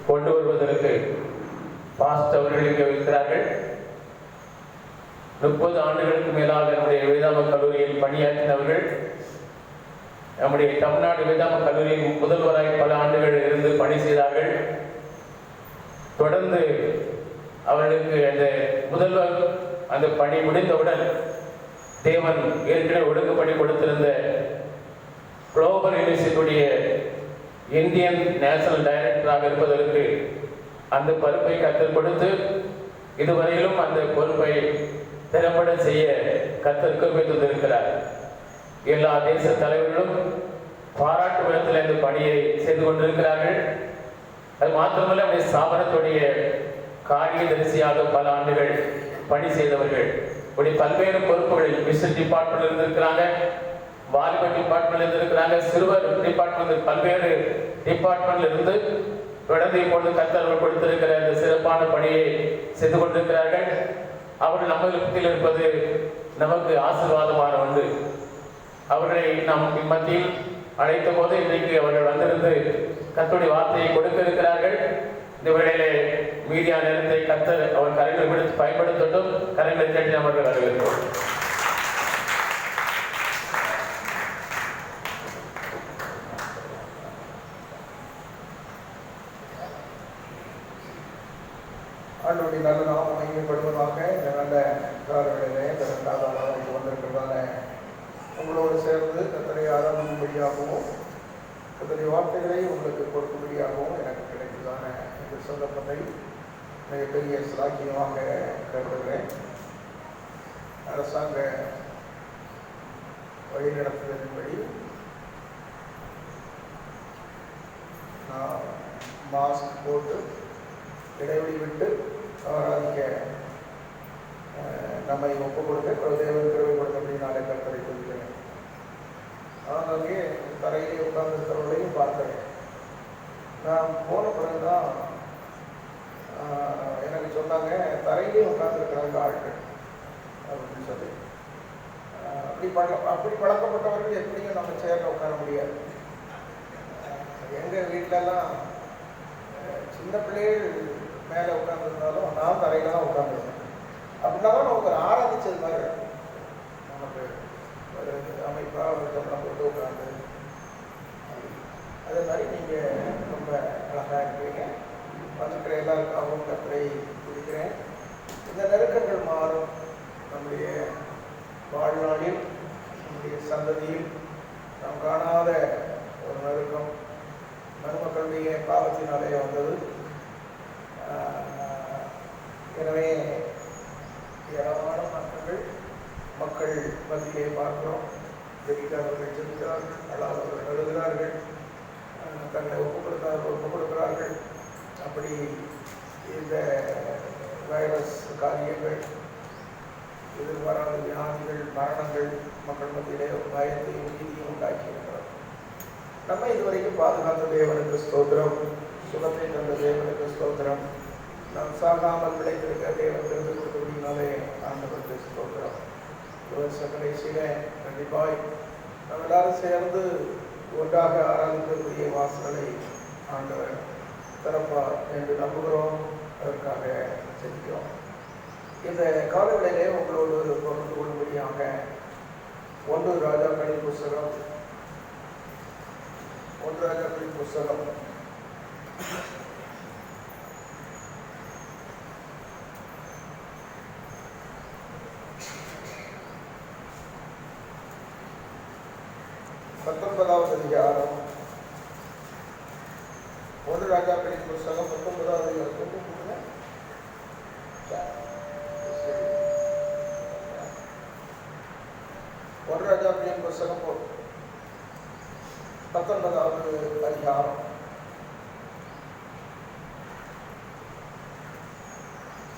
கொண்டு வருவதற்கு பாஸ்ட் அவர்கள் இங்கே இருக்கிறார்கள். 30 ஆண்டுகளுக்கு மேலாக நம்முடைய வேதாம கல்லூரியில் பணியாற்றினவர்கள். நம்முடைய தமிழ்நாடு வேதாம கல்லூரியின் முதல்வராய் பல ஆண்டுகள் இருந்து பணி செய்தார்கள். தொடர்ந்து அவர்களுக்கு அந்த முதல்வர் அந்த பணி முடிந்தவுடன் தேவன் ஏற்கனவே ஒழுங்குபடி கொடுத்திருந்த குளோபல் யூனிவர்சிட்டியுடைய இந்தியன் நேஷனல் டைரக்டராக இருப்பதற்கு அந்த பொறுப்பை கற்றுக் கொடுத்து இதுவரையிலும் அந்த பொறுப்பை திறம்பட செய்ய கர்த்தர் கிருபை தந்திருக்கிறார். எல்லா தேச தலைவர்களும் பாராட்டு விதத்தில் இந்த பணியை செய்து கொண்டிருக்கிறார்கள். அது மாத்திரமல்ல, நம்முடைய ஸ்தாபனத்துடைய காரியதரிசியாக பல ஆண்டுகள் பணி செய்தவர்கள் இப்படி பல்வேறு பொறுப்புகளில் மிஷன் டிபார்ட்மெண்ட் இருந்திருக்கிறாங்க, வாலிபர் டிபார்ட்மெண்ட் இருந்திருக்கிறாங்க, சிறுவர் டிபார்ட்மெண்ட், பல்வேறு டிபார்ட்மெண்ட்ல இருந்து தொடர்ந்து இப்பொழுது கர்த்தர் கொடுத்திருக்கிற இந்த சிறப்பான பணியை செய்து கொண்டிருக்கிறார்கள். அவர்கள் நம்மத்தில் இருப்பது நமக்கு ஆசீர்வாதமான ஒன்று. அவர்களை நாம் மத்தியில் அழைத்த போது இன்றைக்கு அவர்கள் வந்திருந்து கர்த்தருடைய வார்த்தையை கொடுக்க இருக்கிறார்கள். இந்த வேளையிலே மீதியா நேரத்தை கர்த்தர் அவர் கரங்களை விடுத்து பயன்படுத்தட்டும். கரங்களை தட்டி அவர்கள் வரவேற்கிறோம். ஆண்டவருடைய நல்ல நாமம் மகிமைப்படுவதாக. இந்த நல்ல காலங்களிலே இந்த 2வது நாளாக வந்திருக்கிறதான உங்களோடு சேர்ந்து கர்த்தரை ஆராதிக்கும்படியாகவும் கர்த்தருடைய வார்த்தைகளை உங்களுக்கு கொடுக்கும்படியாகவும் எனக்கு கிடைத்ததான இந்த சந்தர்ப்பத்தை மிகப்பெரிய சிலாக்கியமாக கருதுகிறேன். அரசாங்க வழிநடத்துவதன்படி நான் மாஸ்க் போட்டு இடைவெளி விட்டு ஆராதிக்க நம்மை ஒப்புக் கொடுக்க தேவன் கிருபை கொடுத்தபடினாலே கர்த்தரை துதிக்கிறேன். ஆனாலே தரையிலே உட்கார்ந்திருக்கிறவர்களையும் பார்க்கிறேன். நான் போன பிறகுதான் எனக்கு சொன்னாங்க, தரையிலே உட்கார்ந்துருக்கிறாங்க ஆட்கள் அப்படின்னு சொல்லி. அப்படி பழக்கப்பட்டவர்கள் எப்படியும் நம்ம சேர்ல உட்கார முடியாது. எங்கள் வீட்டிலலாம் சின்ன பிள்ளைகள் மேலே உட்காந்துருந்தாலும் நான் தரையில தான் உட்காந்துருக்கேன். அப்படின்னா தான் நமக்கு ஒரு ஆராதிச்சது மாதிரி இருக்கும். நமக்கு ஒரு அமைப்பாக ஒரு கவனம் போட்டு உட்காந்து அதே மாதிரி நீங்கள் ரொம்ப அழகாக இருக்கிறீங்க. வந்துக்கிற எல்லாருக்காகவும் கர்த்தரை துதிக்கிறேன். இந்த நெருக்கங்கள் மாறும். நம்முடைய வாழ்நாளில் நம்முடைய சந்ததியில் நாம் காணாத ஒரு நெருக்கம் மருமக்களுடைய பாவத்தினாலே வந்தது. எனவே ஏராளமான மக்கள் மத்தியிலே பார்க்கிறோம். ஜெபிக்கிறவர்கள் ஜெபிக்கிறார்கள், அழாதவர்கள் எழுதுகிறார்கள், தங்களை ஒப்புக் கொடுக்கிறார்கள். அப்படி இந்த வைரஸ் காரியங்கள், எதிர்பாராத வியாதிகள், மரணங்கள் மக்கள் மத்தியிலே பயத்தையும் நீதியும் உண்டாக்கி இருக்கிறார். நம்ம இதுவரைக்கும் பாதுகாத்த தேவனுக்கு ஸ்தோத்திரம், சுகத்தை தந்த தேவனுக்கு ஸ்தோத்திரம், நாம் சாகாமல் விளைத்திருக்க தேவன் தெரிந்து கொடுத்தபடினாலே ஆண்டவருக்கு ஸ்தோத்திரம். வருஷ கடைசியில கண்டிப்பாய் நம்ம எல்லாரும் சேர்ந்து ஒன்றாக ஆராதிக்கக்கூடிய வாசலை ஆண்டவர் திறப்பார் என்று நம்புகிறோம். அதற்காக செல்கிறோம். இந்த காலவேளையிலே உங்களோடு பகிர்ந்து கொள்ளும்படியாக 1 ராஜாக்களின் புஸ்தகம் 19வது அதிகாரம். 1 ராஜாக்களின் புஸ்தகம் 19வது அதிகாரம். 1 ராஜாக்களின் புஸ்தகம் 19வது அதிகாரம்.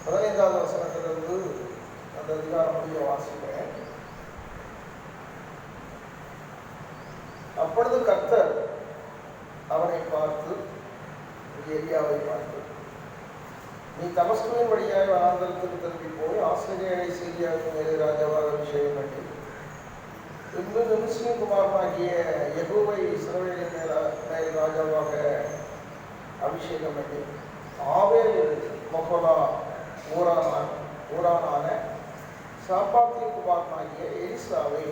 15வது வசனத்திலிருந்து அந்த அதிகாரம் முடிய வாசிக்கிறேன். அப்பொழுது கர்த்தர் அவனை பார்த்து, எலியாவை பார்த்து, நீ தமஸ்குவின் வழியாய் வனாந்தரத்துக்கு திரும்பி போய் ஆசிரியரை சீரியாவுக்கு மேலே ராஜாவாக அபிஷேகம் பண்ணி பின்பு நிமிஷின் குமாரனாகிய யெகூவை இஸ்ரவேலின் மேல் ராஜாவாக அபிஷேகம் பண்ணி ஆவேல் மொகோலா ஊரானான சாப்பாத்தின் குமாரனாகிய எலிசாவை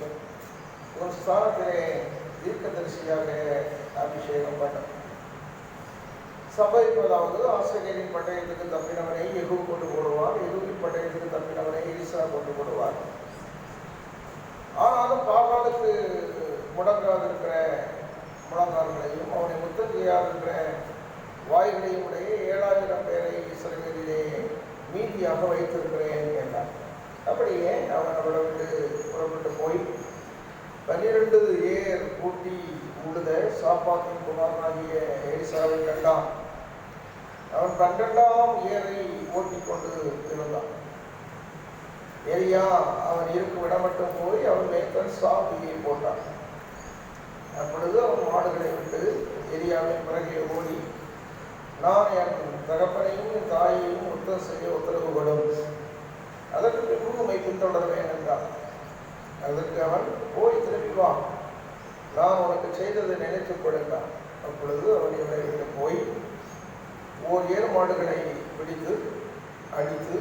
ஒரு ஸ்தானத்திலே தீர்க்கதரிசியாக அபிஷேகம் பண்ணார். சம்பவிப்பதாவது, ஆசிரியரின் பட்டயத்துக்கு தப்பினவனை யெகூ கொண்டு போடுவார், யெகூவின் பட்டயத்துக்கு தப்பினவனை எலிசா கொண்டு போடுவார். ஆனாலும் பாகாலுக்கு முடங்காதிருக்கிற முழங்கால்களையும் அவனை முத்தம் செய்யாதிருக்கிற வாய்களையும் உடைய 7000 பேரை இஸ்ரவேலிலே மீதியாக வைத்திருக்கிறேன் என்றார். அப்படியே அவன் அவரை விட்டு புறப்பட்டு போய் 12 ஏர் பூட்டி உழுத சாப்பாத்தின் குமாரனாகிய எலிசாவை கண்டான். அவன் 12ஆம் ஏரை ஓட்டிக் கொண்டு இருந்தான். எலியா அவன் இருக்கும் இடம் மட்டும் போய் அவன் மேய்த்தன் சாப்பியை போட்டான். அப்பொழுது அவன் மாடுகளை விட்டு எலியாவின் பிறகே ஓடி, நான் என் தகப்பனையும் என் தாயையும் முத்தம் செய்ய உத்தரவு கொடும், அதற்கு பின்பு உம்மை பின்தொடர்வேன் என்றான். அதற்கு அவன், போய் திரும்பி வா, நான் உனக்கு செய்ததை நினைத்துக் கொள்கிறான். அப்பொழுது அவன் இவரை விட்டு போய் ஏர் மாடுகளை பிடித்து அடித்து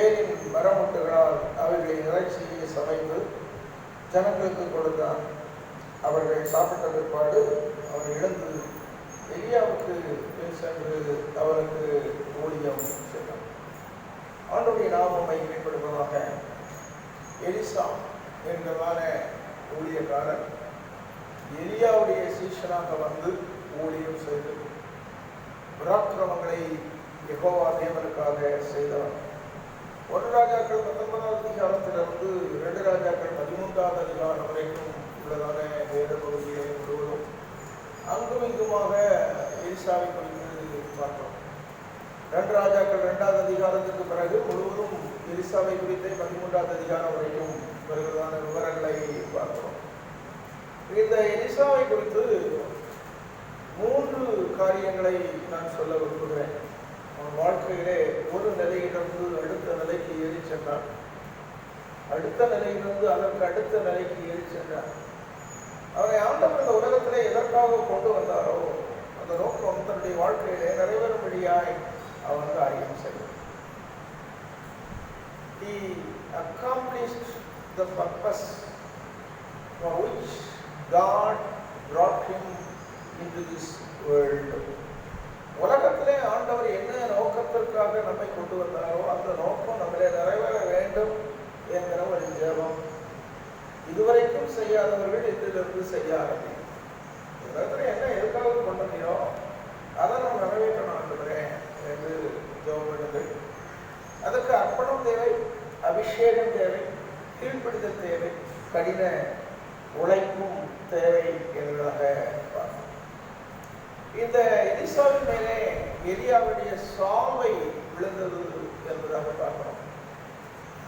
ஏரின் மரமுட்டுகளால் அவைகளின் இறைச்சியை சமைத்து ஜனங்களுக்கு கொடுத்தான். அவர்கள் சாப்பிட்ட பிற்பாடு அவன் எழுந்து எலியாவுக்கு பின் சென்று அவனுக்கு ஊழியம் செய்தான். ஆண்டவருடைய நாமம் மகிமைப்படுவதாக. எலிசா என்கிறதான ஊழியக்காரர் எலியாவுடைய சீஷனாக வந்து ஊழியம் செய்து பராக்கிரமங்களை யெகோவா தேவனுக்காக செய்தவர். 1 ராஜாக்கள் 19ஆம் அதிகாரத்திலிருந்து 2 ராஜாக்கள் 13ஆம் அதிகாரம் வரைக்கும் உள்ளதான வேத பகுதியை முழுவதும் அங்கும் இங்குமாக எலிசாவை குறித்து பார்க்கிறோம். 2 ராஜாக்கள் 2ஆம் அதிகாரத்துக்கு பிறகு முழுவதும் எலிசாவை குறித்து 13ஆம் அதிகாரம் வரைக்கும் வருகிறதான விவரங்களை பார்க்கிறோம். இந்த எலிசாவை குறித்து 3 காரியங்களை நான் சொல்ல விரும்புகிறேன். அவன் வாழ்க்கையிலே ஒரு நிலையிலிருந்து அடுத்த நிலைக்கு ஏறி சென்றான், அடுத்த நிலையிலிருந்து அதற்கு அடுத்த நிலைக்கு ஏறி சென்றான். அவரை ஆண்டவர் இந்த உலகத்திலே எதற்காக கொண்டு வந்தாரோ அந்த நோக்கம் தன்னுடைய வாழ்க்கையிலே நிறைவேறும்படியாய் அவன் காரியம் செய்தார். He accomplished the purpose for which God brought him into this world. உலகத்திலே ஆண்டவர் என்ன நோக்கத்திற்காக நம்மை கொண்டு வந்தாரோ அந்த நோக்கம் நம்மளே நிறைவேற வேண்டும் என்கிற ஒரு ஜெபம் இதுவரைக்கும் செய்யாதவர்கள் இதிலிருந்து செய்ய ஆரம்பிக்கும். உலகத்தில் என்ன எதுக்காக கொண்டு வந்தீரோ அதை நம்ம நிறைவேற்றணும் ஆண்டுகிறேன் என்று ஜெபம் பண்ணுங்கள். அதற்கு அர்ப்பணம் தேவை, அபிஷேகம் தேவை, கீழ்ப்பிடித்தல் தேவை, கடின உழைப்பும் தேவை என்பதாக பார்க்கிறோம். இந்த எலிசாவின் மேலே எலியாவுடைய சாவை விழுந்தது என்பதாக பார்க்கிறோம்.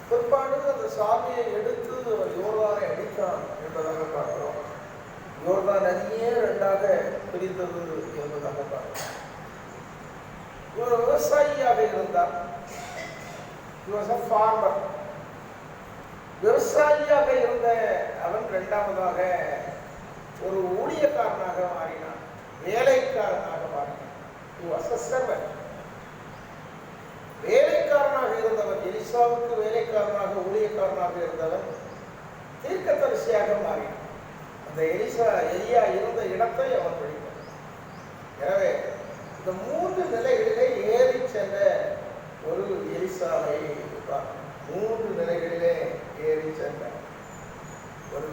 பிற்பாடு அந்த சாமியை எடுத்து யோர்தானை அடித்தான் என்பதாக பார்க்கிறோம். யோர்தான் நதியே 2ஆக பிரிந்தது என்பதாக பார்க்கிறோம். ஒரு விவசாயியாக இருந்தார். He was a farmer. விவசாயியாக இருந்த அவன் 2ஆவதாக ஒரு ஊழியக்காரனாக மாறினான், வேலைக்காரனாக மாறினான். He was a servant. வேலைக்காரனாக இருந்தவன், எலிசாவுக்கு வேலைக்காரனாக ஊழியக்காரனாக இருந்தவன் தீர்க்கதரிசியாக மாறினான். அந்த எலியா இருந்த இடத்தை அவன் பிடித்தான். எனவே இந்த 3 நிலைகளிலே ஏறி சென்ற ஒரு எலிசாவை 3 நிலைகளிலே ஏறி சென்றார். ஒரு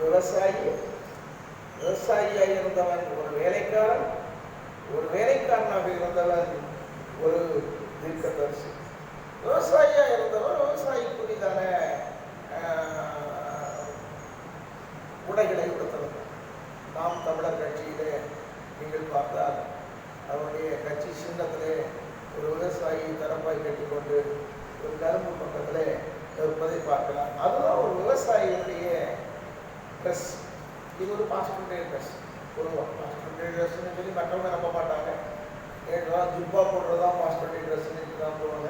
விவசாயியாக இருந்தவன் ஒரு வேலைக்காரன், ஒரு வேலைக்காரனாக இருந்தவன் ஒரு தீர்க்கதரிசி. விவசாயியாக இருந்தவர் விவசாயிக்குரியதான உடைகளை கொடுத்தவர். நாம் தமிழர் கட்சியிலே நீங்கள் பார்த்தால் அவருடைய கட்சி சின்னத்திலே ஒரு விவசாயி தரப்பாய் கட்டிக்கொண்டு ஒரு கரும்பு பக்கத்திலே இருப்பதை பார்க்கலாம். அதுதான் ஒரு விவசாயியுடைய ட்ரெஸ். இது ஒரு பாஸ்டர்டே ட்ரெஸ். பொதுவாக பாஸ்டர்டே ட்ரெஸ்ன்னு சொல்லி மற்றவங்க நம்ப மாட்டாங்க. ஏன்னா ஜிப்பா போடுறதா பாஸ்டர்டே ட்ரெஸ்ன்னு தான் போடுவாங்க.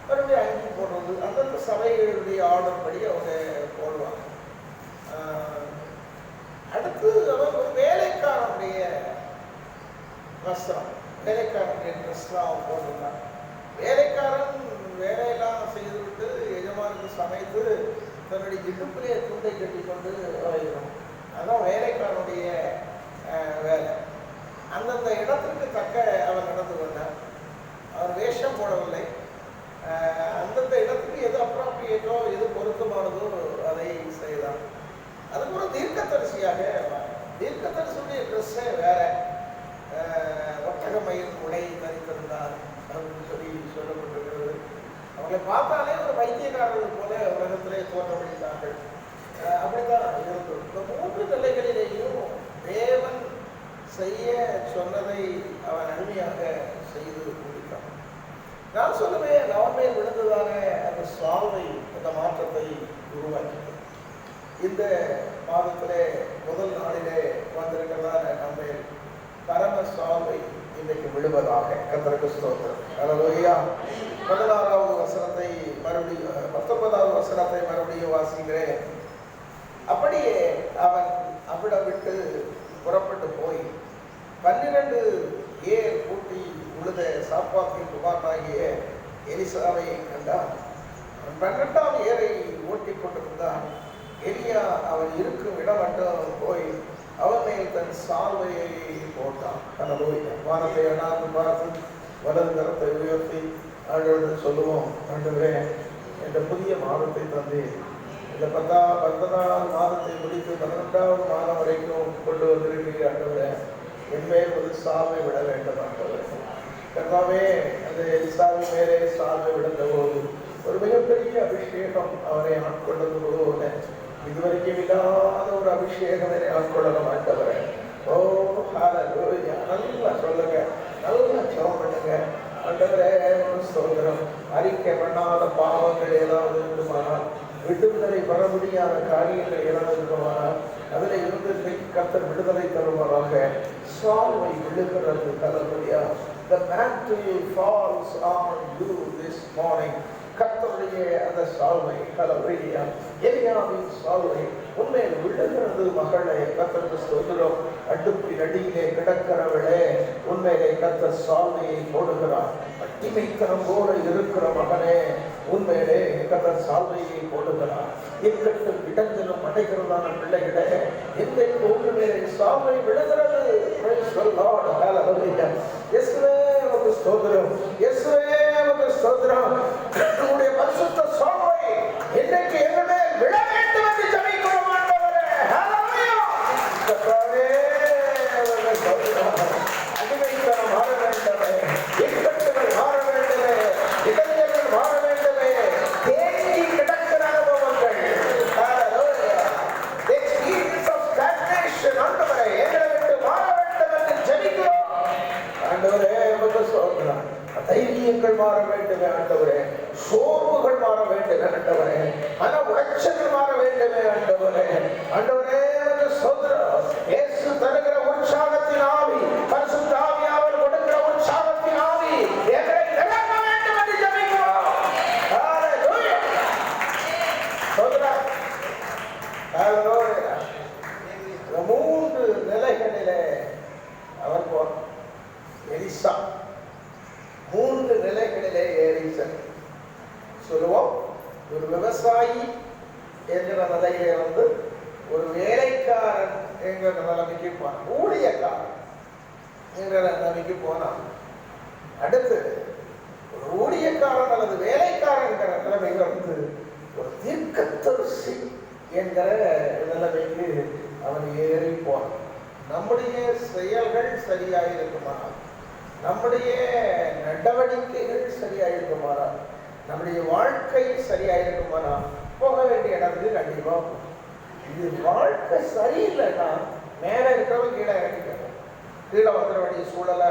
மறுபடியும் அங்கி போடுறது அந்தந்த சபைகளுடைய ஆர்டர் படி அவங்க போடுவாங்க. அடுத்து அவன் ஒரு வேலைக்காரனுடைய வஸ்திரம். வேலைக்காரனுடைய ட்ரெஸ்லாம் அவன் போட்டிருந்தான். வேலைக்காரன் வேலையெல்லாம் செய்துவிட்டு எஜமானுக்கு சமைத்து தன்னுடைய இடுப்பிலே துண்டை கட்டி கொண்டு வைக்கணும். அதுதான் வேலைக்காரனுடைய வேலை. அந்தந்த இடத்திற்கு தக்க அவன் நடந்து கொண்டான். அவன் வேஷம் போடவில்லை. அந்தந்த இடத்துக்கு எது அப்ராப்ரியேட்டோ எது பொருத்தமானதோ அதை செய்தான். அதுக்கு ஒரு தீர்க்கதரிசியாக, தீர்க்கதரிசியுடைய ட்ரெஸ்ஸே வேற. ஒட்டகமயில் உடை தரித்திருந்தார் அப்படின்னு சொல்லி சொல்லப்பட்டிருக்கிறது. அவங்களை பார்த்தாலே ஒரு வைத்தியக்காரர்கள் போல உலகத்திலே தோற்றமளித்தார்கள். அப்படித்தான் இருந்தது. இந்த 3 நிலைகளிலேயும் தேவன் செய்ய சொன்னதை அவன் அருமையாக செய்து முடித்தான். நான் சொல்லுவேன், அவன் மேல் விழுந்ததான அந்த சால்வை அந்த மாற்றத்தை உருவாக்கியது. இந்த மாதத்திலே முதல் நாளிலே வந்திருக்கிறதான நம்ம பரம சால்வை இன்றைக்கு விழுவதாக. கர்த்தருக்கு ஸ்தோத்திரம். அல்லேலூயா. 16வது வசனத்தை மறுபடியும் 19வது வசனத்தை மறுபடியும் வாசிக்கிறேன். அப்படியே அவன் அவ்விடம் விட்டு புறப்பட்டு போய் 12 ஏர் பூட்டி உழுத சாப்பாத்தின் குமாரனாகிய எலிசாவை கண்டான். 12ஆம் ஏரை ஓட்டி கொண்டிருந்தான். எலியா அவன் இருக்கும் இடம் மட்டும் போய் அவன் மேல் தன் சால்வையை போட்டான். அல்லேலூயா. வானத்தை அண்ணாந்து பார்த்து வலது கரத்தை உயர்த்தி ஆண்டவரே சொல்லுவோம், ஆண்டவரே என்ற புதிய மாதத்தை தந்து இந்த 10ஆம் மாதத்தை முடித்து 12ஆவது மாதம் வரைக்கும் கொண்டு வந்திருக்கிறீர்கள். ஆண்டவரே என் மேல் ஒரு சால்வை விட வேண்டும். ஆண்டவரே கர்த்தாவே, அந்த எலிசாவின் மேலே சால்வை விடுந்த போது ஒரு மிகப்பெரிய அபிஷேகம் அவரை ஆட்கொண்டது போல இதுவரைக்கும் இல்லாத ஒரு அபிஷேகம் என்னை ஆட்கொள்ளணும். ஆண்டவரே, ஓ ஹல்லேலூயா. நல்லா சொல்லுங்க, நல்லா ஜெபம் பண்ணுங்க. ஆண்டவரே ஸ்தோத்திரம். அறிக்கை பண்ணாத பாவங்கள் ஏதாவது இருக்குமானால், விடுதலை பெற முடியாத காரியங்கள் ஏதாவது இருக்குமானால் அதில் இருந்து கர்த்தர் விடுதலை தருவாராக. சால்வை விழுகிறது. ஹல்லேலூயா. The mantle falls on you this morning. கர்த்தருடைய அந்த சால்வை, ஹல்லேலூயா, எலியாவின் சால்வை உண்மையில் விழுகிறது. மகளே, கர்த்தருக்கு ஸ்தோத்திரம். அடுப்பின் அடியிலே கிடக்கிறவளே, உண்மையிலே கர்த்தர் சால்வையை போடுகிறார். அடிமைத்தனம் போல இருக்கிற மகனே, உண்மையிலே கர்த்தர் சால்வையை போடுகிறார். எக்கட்டும் இடங்களும் அடைகிறதான பிள்ளைகளே, இந்த உங்கள் மேலே சால்வை விழுகிறது. Praise the Lord. Hallelujah. இயேசுவே உமக்கு ஸ்தோத்திரம். இயேசுவே உமக்கு ஸ்தோத்திரம். உம்முடைய பரிசுத்த சால்வை இன்றைக்கு எங்கள் மேல் விழ வேண்டும் என்று ஜெபிக்கிறோம். ஆண்டவரே, ஹல்லேலூயா. கர்த்தாவே உமக்கு ஸ்தோத்திரம். அடிமைத்தனம் மாற வேண்டுமே, இக்கட்டுகள் மாற வேண்டுமே, இடர்கள் மாற வேண்டுமே, தேங்கி கிடக்கிற அனுபவங்கள், ஹல்லேலூயா, the experience of stagnation, ஆண்டவரே எங்களை விட்டு மாற வேண்டும் என்று ஜெபிக்கிறோம். ஆண்டவரே உமக்கு ஸ்தோத்திரம். தைரியங்கள் மாற வேண்டுமே ஆண்டவரே, சோர்வுகள் மாற வேண்டுமே ஆண்டவரே, மன உளைச்சல்கள் மாற வேண்டுமே ஆண்டவரே. ஆண்டவரே ஸ்தோத்திரம். இயேசு தருகிற உற்சாகத்தின் ஆவி, பரிசுத்த ஆவியானவர் கொடுக்கிற உற்சாகத்தின் ஆவி எங்களை நிரப்ப வேண்டும் என்று ஜெபிக்கிறோம். ஹல்லேலூயா. ஸ்தோத்திரம். ஹல்லேலூயா. இந்த 3 நிலைகளிலே அவர் போனார். எலிசா 3 நிலைகளிலே ஏறிச்சார். சொல்லுவோம், ஒரு விவசாயி என்கிற நிலையிலே வந்து ஒரு வேலைக்காரன் என்கிற நிலைமைக்கு போனான். ஊழியக்காரன் என்கிற நிலைமைக்கு போனான். அடுத்து ஒரு ஊழியக்காரன் அல்லது வேலைக்காரன் என்கிற நிலைமையில வந்து ஒரு தீர்க்கதரிசி என்கிற நிலைமைக்கு அவன் ஏறி போனான். நம்முடைய செயல்கள் சரியாக இருக்குமானால், நம்முடைய நடவடிக்கைகள் சரியாக இருக்குமானால், நம்முடைய வாழ்க்கை சரியாக இருக்குமானால் போக வேண்டிய இடத்துக்கு கண்டிப்பா போகும். இது வாழ்க்கை சரியில்லைன்னா மேலே இருக்கிறவங்க கீழே இறங்கிக்கணும், கீழே வந்துட வேண்டிய சூழலை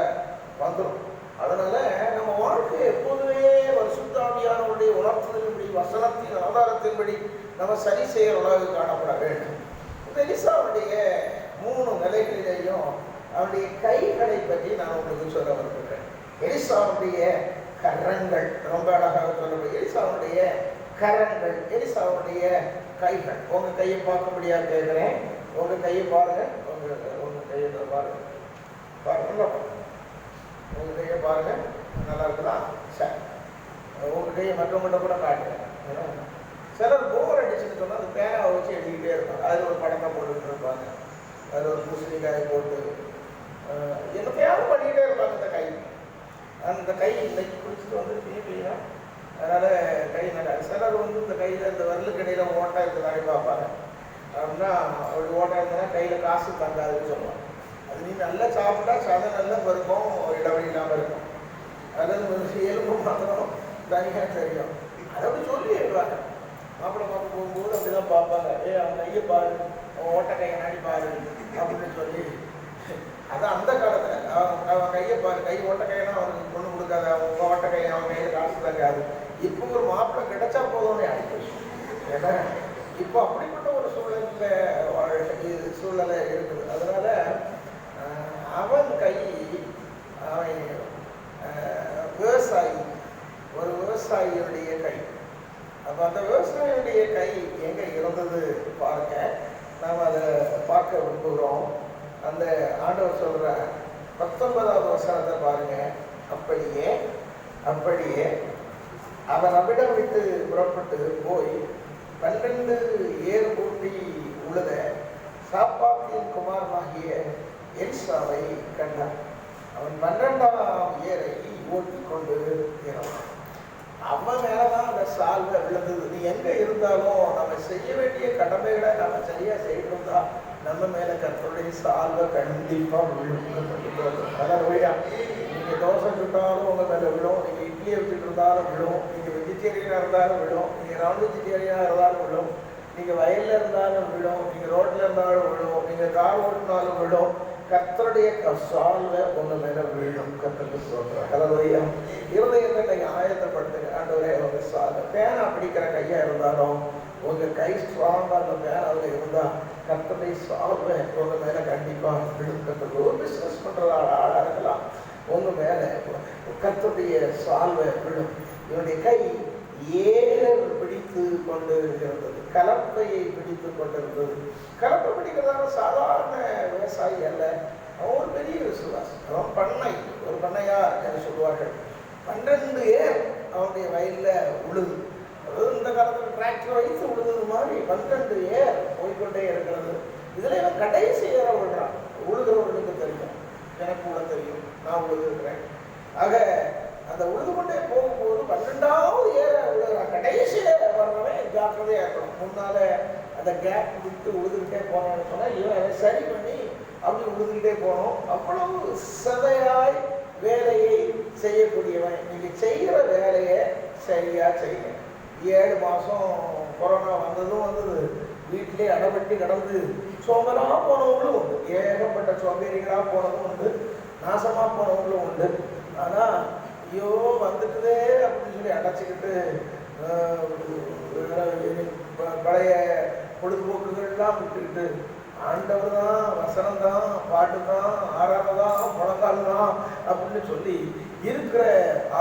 வந்துடும். அதனால நம்ம வாழ்க்கையை எப்போதுமே பரிசுத்த ஆவியானவருடைய உணர்த்துதலின்படி, வசனத்தின் ஆதாரத்தின்படி நம்ம சரி செய்யறவர்களாக காணப்பட வேண்டும். எலிசாவுடைய 3 நிலைகளிலேயும் அவருடைய கைகளை பற்றி நான் உங்களுக்கு சொல்ல விரும்புகிறேன். எலிசாவுடைய கரங்கள் ரொம்ப அழகாக சொல்லப்படுது. எலிசாவுடைய கரங்கள், எலிசாவுடைய கைகள். உங்க கையை பார்க்க முடியாது கேட்கிறேன். உங்க கையை பாருங்க, உங்க கையை பாருங்க, பாருங்க. உங்கள் கையை பாருங்க, நல்லா இருக்குதா? சரி, உங்கள் கையை மற்றவங்கள்ட்ட கூட காட்டுங்க. சிலர் போர் அடிச்சுன்னு சொன்னால் அந்த பேனாவை வச்சு எழுதிக்கிட்டே இருப்பாங்க. அதில் ஒரு படத்தை போட்டுக்கிட்டு இருப்பாங்க, அதில் ஒரு பூசணிக்காயை போட்டு என்னத்தையாவது பண்ணிக்கிட்டே இருப்பாங்க. அந்த கை இன்னைக்கு குடிச்சிட்டு வந்து தீபினா அதனால் கை நல்லா. சிலர் வந்து இந்த கையில் இந்த வரலுக்கு இடையில ஓட்டை இருக்கிறதானே பார்ப்பாங்க. அப்படின்னா அப்படி ஓட்டை இருந்ததுன்னா கையில் காசு தங்காதுன்னு சொல்லுவாங்க. அது நீ நல்லா சாப்பிட்டா சதை நல்லா பருக்கும், இடவெளி இல்லாமல் இருக்கும். அதாவது எலும்பு மாத்திரம் தனியாக தெரியும். அதை அப்படி சொல்லி எழுவாங்க. மாப்பிள்ளை பார்க்க போகும்போது அப்படிதான் பார்ப்பாங்க. அவன் கையை பாரு, அவன் ஓட்ட கையை நாடி பாரு அப்படின்னு சொல்லி. அதான் அந்த காலத்தில் அவன் கையை பாரு, கை ஓட்ட கையெல்லாம் அவனுக்கு பொண்ணு கொடுக்காது, அவன் ஓட்ட கையை அவன் கையில் காசு தங்காது. இப்போ ஒரு மாப்பிள்ளை கிடைச்சா போதும்னே அடிக்கணும். ஏன்னா இப்போ அப்படிப்பட்ட ஒரு சூழ்நிலை இருக்குது. அதனால அவன் கை, அவன் விவசாயி, ஒரு விவசாயியுடைய கை. அப்போ அந்த விவசாயியுடைய கை எங்கே இருந்தது பாருங்க. நாம் அதை பார்க்க விரும்புகிறோம். அந்த ஆண்டவர் சொல்கிற 19வது வசனத்தை பாருங்க. அப்படியே அவன் அவ்விடம் விட்டு புறப்பட்டு போய் 12 ஏர் பூட்டி உழுத சாப்பாத்தின் குமாரனாகிய எலிசாவை கண்டான். அவன் 12ஆம் ஏரை ஓட்டி கொண்டு இருக்கிறான். அவன் மேலதான் அந்த சால்வை விழுந்தது. நீ எங்க இருந்தாலும் நம்ம செய்ய வேண்டிய கடமைகளை நம்ம சரியா செய்யணும்தா நம்ம மேல கர்த்தருடைய சால்வை கண்டிப்பா விழும். நீங்க தோசை சுட்டாலும் உங்க மேல விழும், நீங்க இட்லியை வச்சுட்டு இருந்தாலும் விழும், நீங்க வெஜிடேரியனா இருந்தாலும் விழும், நீங்க நான் வெஜிடேரியனா இருந்தாலும் விழும், நீங்க வயல்ல இருந்தாலும் விழும், நீங்க ரோட்ல இருந்தாலும் விழும், நீங்க கார் ஓட்டினாலும் விழும். கர்த்தருடைய சால்வை உங்க மேல விழும். கர்த்தருக்கு சொல்றேன். ஹல்லேலூயா. இருதயத்தை ஆயத்தப்படுத்துங்க. ஆண்டவரே, உங்க சால்வை பேனா பிடிக்கிற கையா இருந்தாலும் உங்க கை ஸ்ட்ராங்கா அந்த பேனாவில் இருந்தா கர்த்தருடைய சால்வை உங்க மேல கண்டிப்பா விழும். கர்த்தருக்கு ஒரு பிசினஸ் பண்ற ஆளா இருக்கலாம், உங்க மேல கர்த்தருடைய சால்வை விழும். இவனுடைய கை ஏர் பிடித்து கொண்டு இருந்தது, கலப்பையை பிடித்து கொண்டிருந்தது. கலப்பை பிடிக்கிறதான சாதாரண விவசாயி அல்ல, அவன் ஒரு பெரிய விசுவாசி. அவன் பண்ணை, ஒரு பண்ணையார் என்று சொல்லுவார்கள். 12 ஏர் அவனுடைய வயலில் உழுது. அதாவது இந்த காலத்தில் டிராக்டர் வைத்து உழுது மாதிரி 12 ஏர் போய்கொண்டே இருக்கிறது. இதில் இவன் கடைசி ஏற விடுறான். உழுகிறவர்களுக்கு தெரியும், எனக்கு உள்ள தெரியும், நான் உழுதுருக்கிறேன். ஆக அந்த உழுது கொண்டே போகும்போது 12வது ஏற விழுகிறான். கடைசியில வர்றவன் ஜாக்கிரதையா இருக்கணும். முன்னால அந்த கேப் விட்டு உழுதுகிட்டே போனான்னு சொன்னால் இவன் அதை சரி பண்ணி அப்படி உழுதுகிட்டே போகணும். அவ்வளவு சதையாய் வேலையை செய்யக்கூடியவன். நீங்க செய்கிற வேலையை சரியா செய்யுங்க. 7 மாதம் கொரோனா வந்தது, வீட்டிலே அடப்பட்டு கடந்து சோம்பலாக போனவங்களும் உண்டு, ஏகப்பட்ட சோம்பேறிகளாக போனதும் உண்டு, நாசமாக போனவங்களும் உண்டு. ஆனால் ஐயோ வந்துட்டுதே அப்படின்னு சொல்லி அடைச்சிக்கிட்டு பழைய பொழுதுபோக்குகள்லாம் விட்டுக்கிட்டு ஆண்டவர் தான், வசனம் தான், பாட்டு தான், ஆறாவது தான், முழங்கால் தான் அப்படின்னு சொல்லி இருக்கிற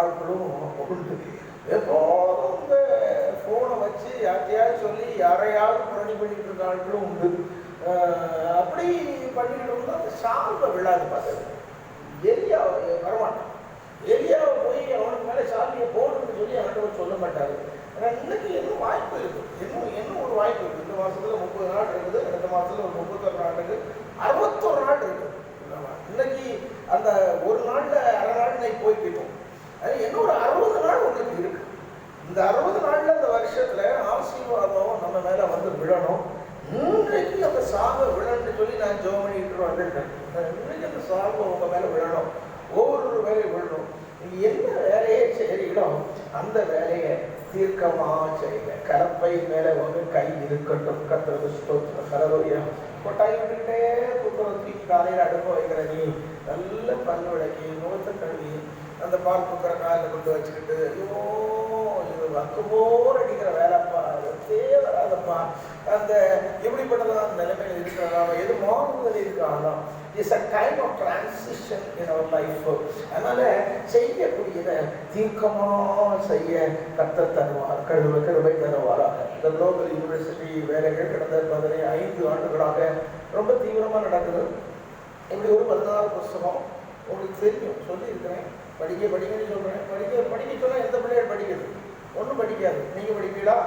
ஆட்களும் உண்டு. எப்போதும் இந்த ஃபோனை வச்சு யார்த்தையாவது சொல்லி யாரையாவது புரணி பண்ணிட்டு இருக்க ஆட்களும் உண்டு. அப்படி பண்ணிக்கிட்டு இருந்தால் அந்த சால்வை விழாது. பார்த்தது எலியா வரமாட்டான். எலியாவை போய் அவனுக்கு மேலே சால்வையை போடுன்னு சொல்லி ஆண்டவர் சொல்ல மாட்டாரு. ஆனால் இன்னைக்கு இன்னும் வாய்ப்பு இருக்கு, இன்னும் ஒரு வாய்ப்பு இருக்கு. இந்த மாசத்துல 30 நாள் இருக்குது, அடுத்த மாசத்துல ஒரு 31 நாள் இருக்கு, 61 நாள் இருக்கு. இன்னைக்கு அந்த ஒரு நாள்ல அரை நாள் இன்னைக்கு போய்க்கிட்டோம். அது இன்னும் ஒரு 60 நாள் உங்களுக்கு இருக்கு. இந்த 60 நாள்ல இந்த வருஷத்துல ஆசீர்வாதம் நம்ம மேல வந்து விழணும். இன்றைக்கு அந்த சால்வை விழணும்னு சொல்லி நான் ஜெபம் பண்ணிட்டு வந்துட்டேன். இன்றைக்கு அந்த சால்வை உங்க மேல விழணும், ஒவ்வொரு வேலையை விழணும். நீங்க என்ன வேலையை செய்றீங்களோ அந்த வேலையை தீர்க்கமா செய்யுங்க. கலப்பை மேல உங்க கை இருக்கட்டும். கர்த்தருக்கு ஸ்தோத்திரம். ஹல்லேலூயா. கொட்டாய் விட்டுக்கிட்டே குக்கரை காலையில் அடுப்ப வைக்கிற நீ நல்ல பல்லு விளக்கி முகத்தை கழுவி அந்த பால் குக்கரை காலில் கொண்டு வச்சுக்கிட்டு ஐயோ இது வக்குமோர் அடிக்கிற வேலைப்பா, அதே வராதப்பா, அந்த எப்படிப்பட்டதான் நிலைமையில் இருக்கிறதா, எது மாறுதல் இருக்காதோ. It's a time of transition in our life. அதனால செய்யக்கூடியதை தீர்க்கமாக செய்ய கர்த்தர் தருவார், கிருபை தருவாராக. இந்த குளோபல் யூனிவர்சிட்டி வேலைகள் கடந்த 15 ஆண்டுகளாக ரொம்ப தீவிரமாக நடக்குது. இப்படி ஒரு 14 புஸ்தகம் உங்களுக்கு தெரியும், சொல்லியிருக்கிறேன். படிக்கன்னு சொல்கிறேன். படிக்க சொன்னால் எந்த பிள்ளைகள் படிக்கிறது? ஒன்றும் படிக்காது. நீங்கள் படிப்பீங்களா?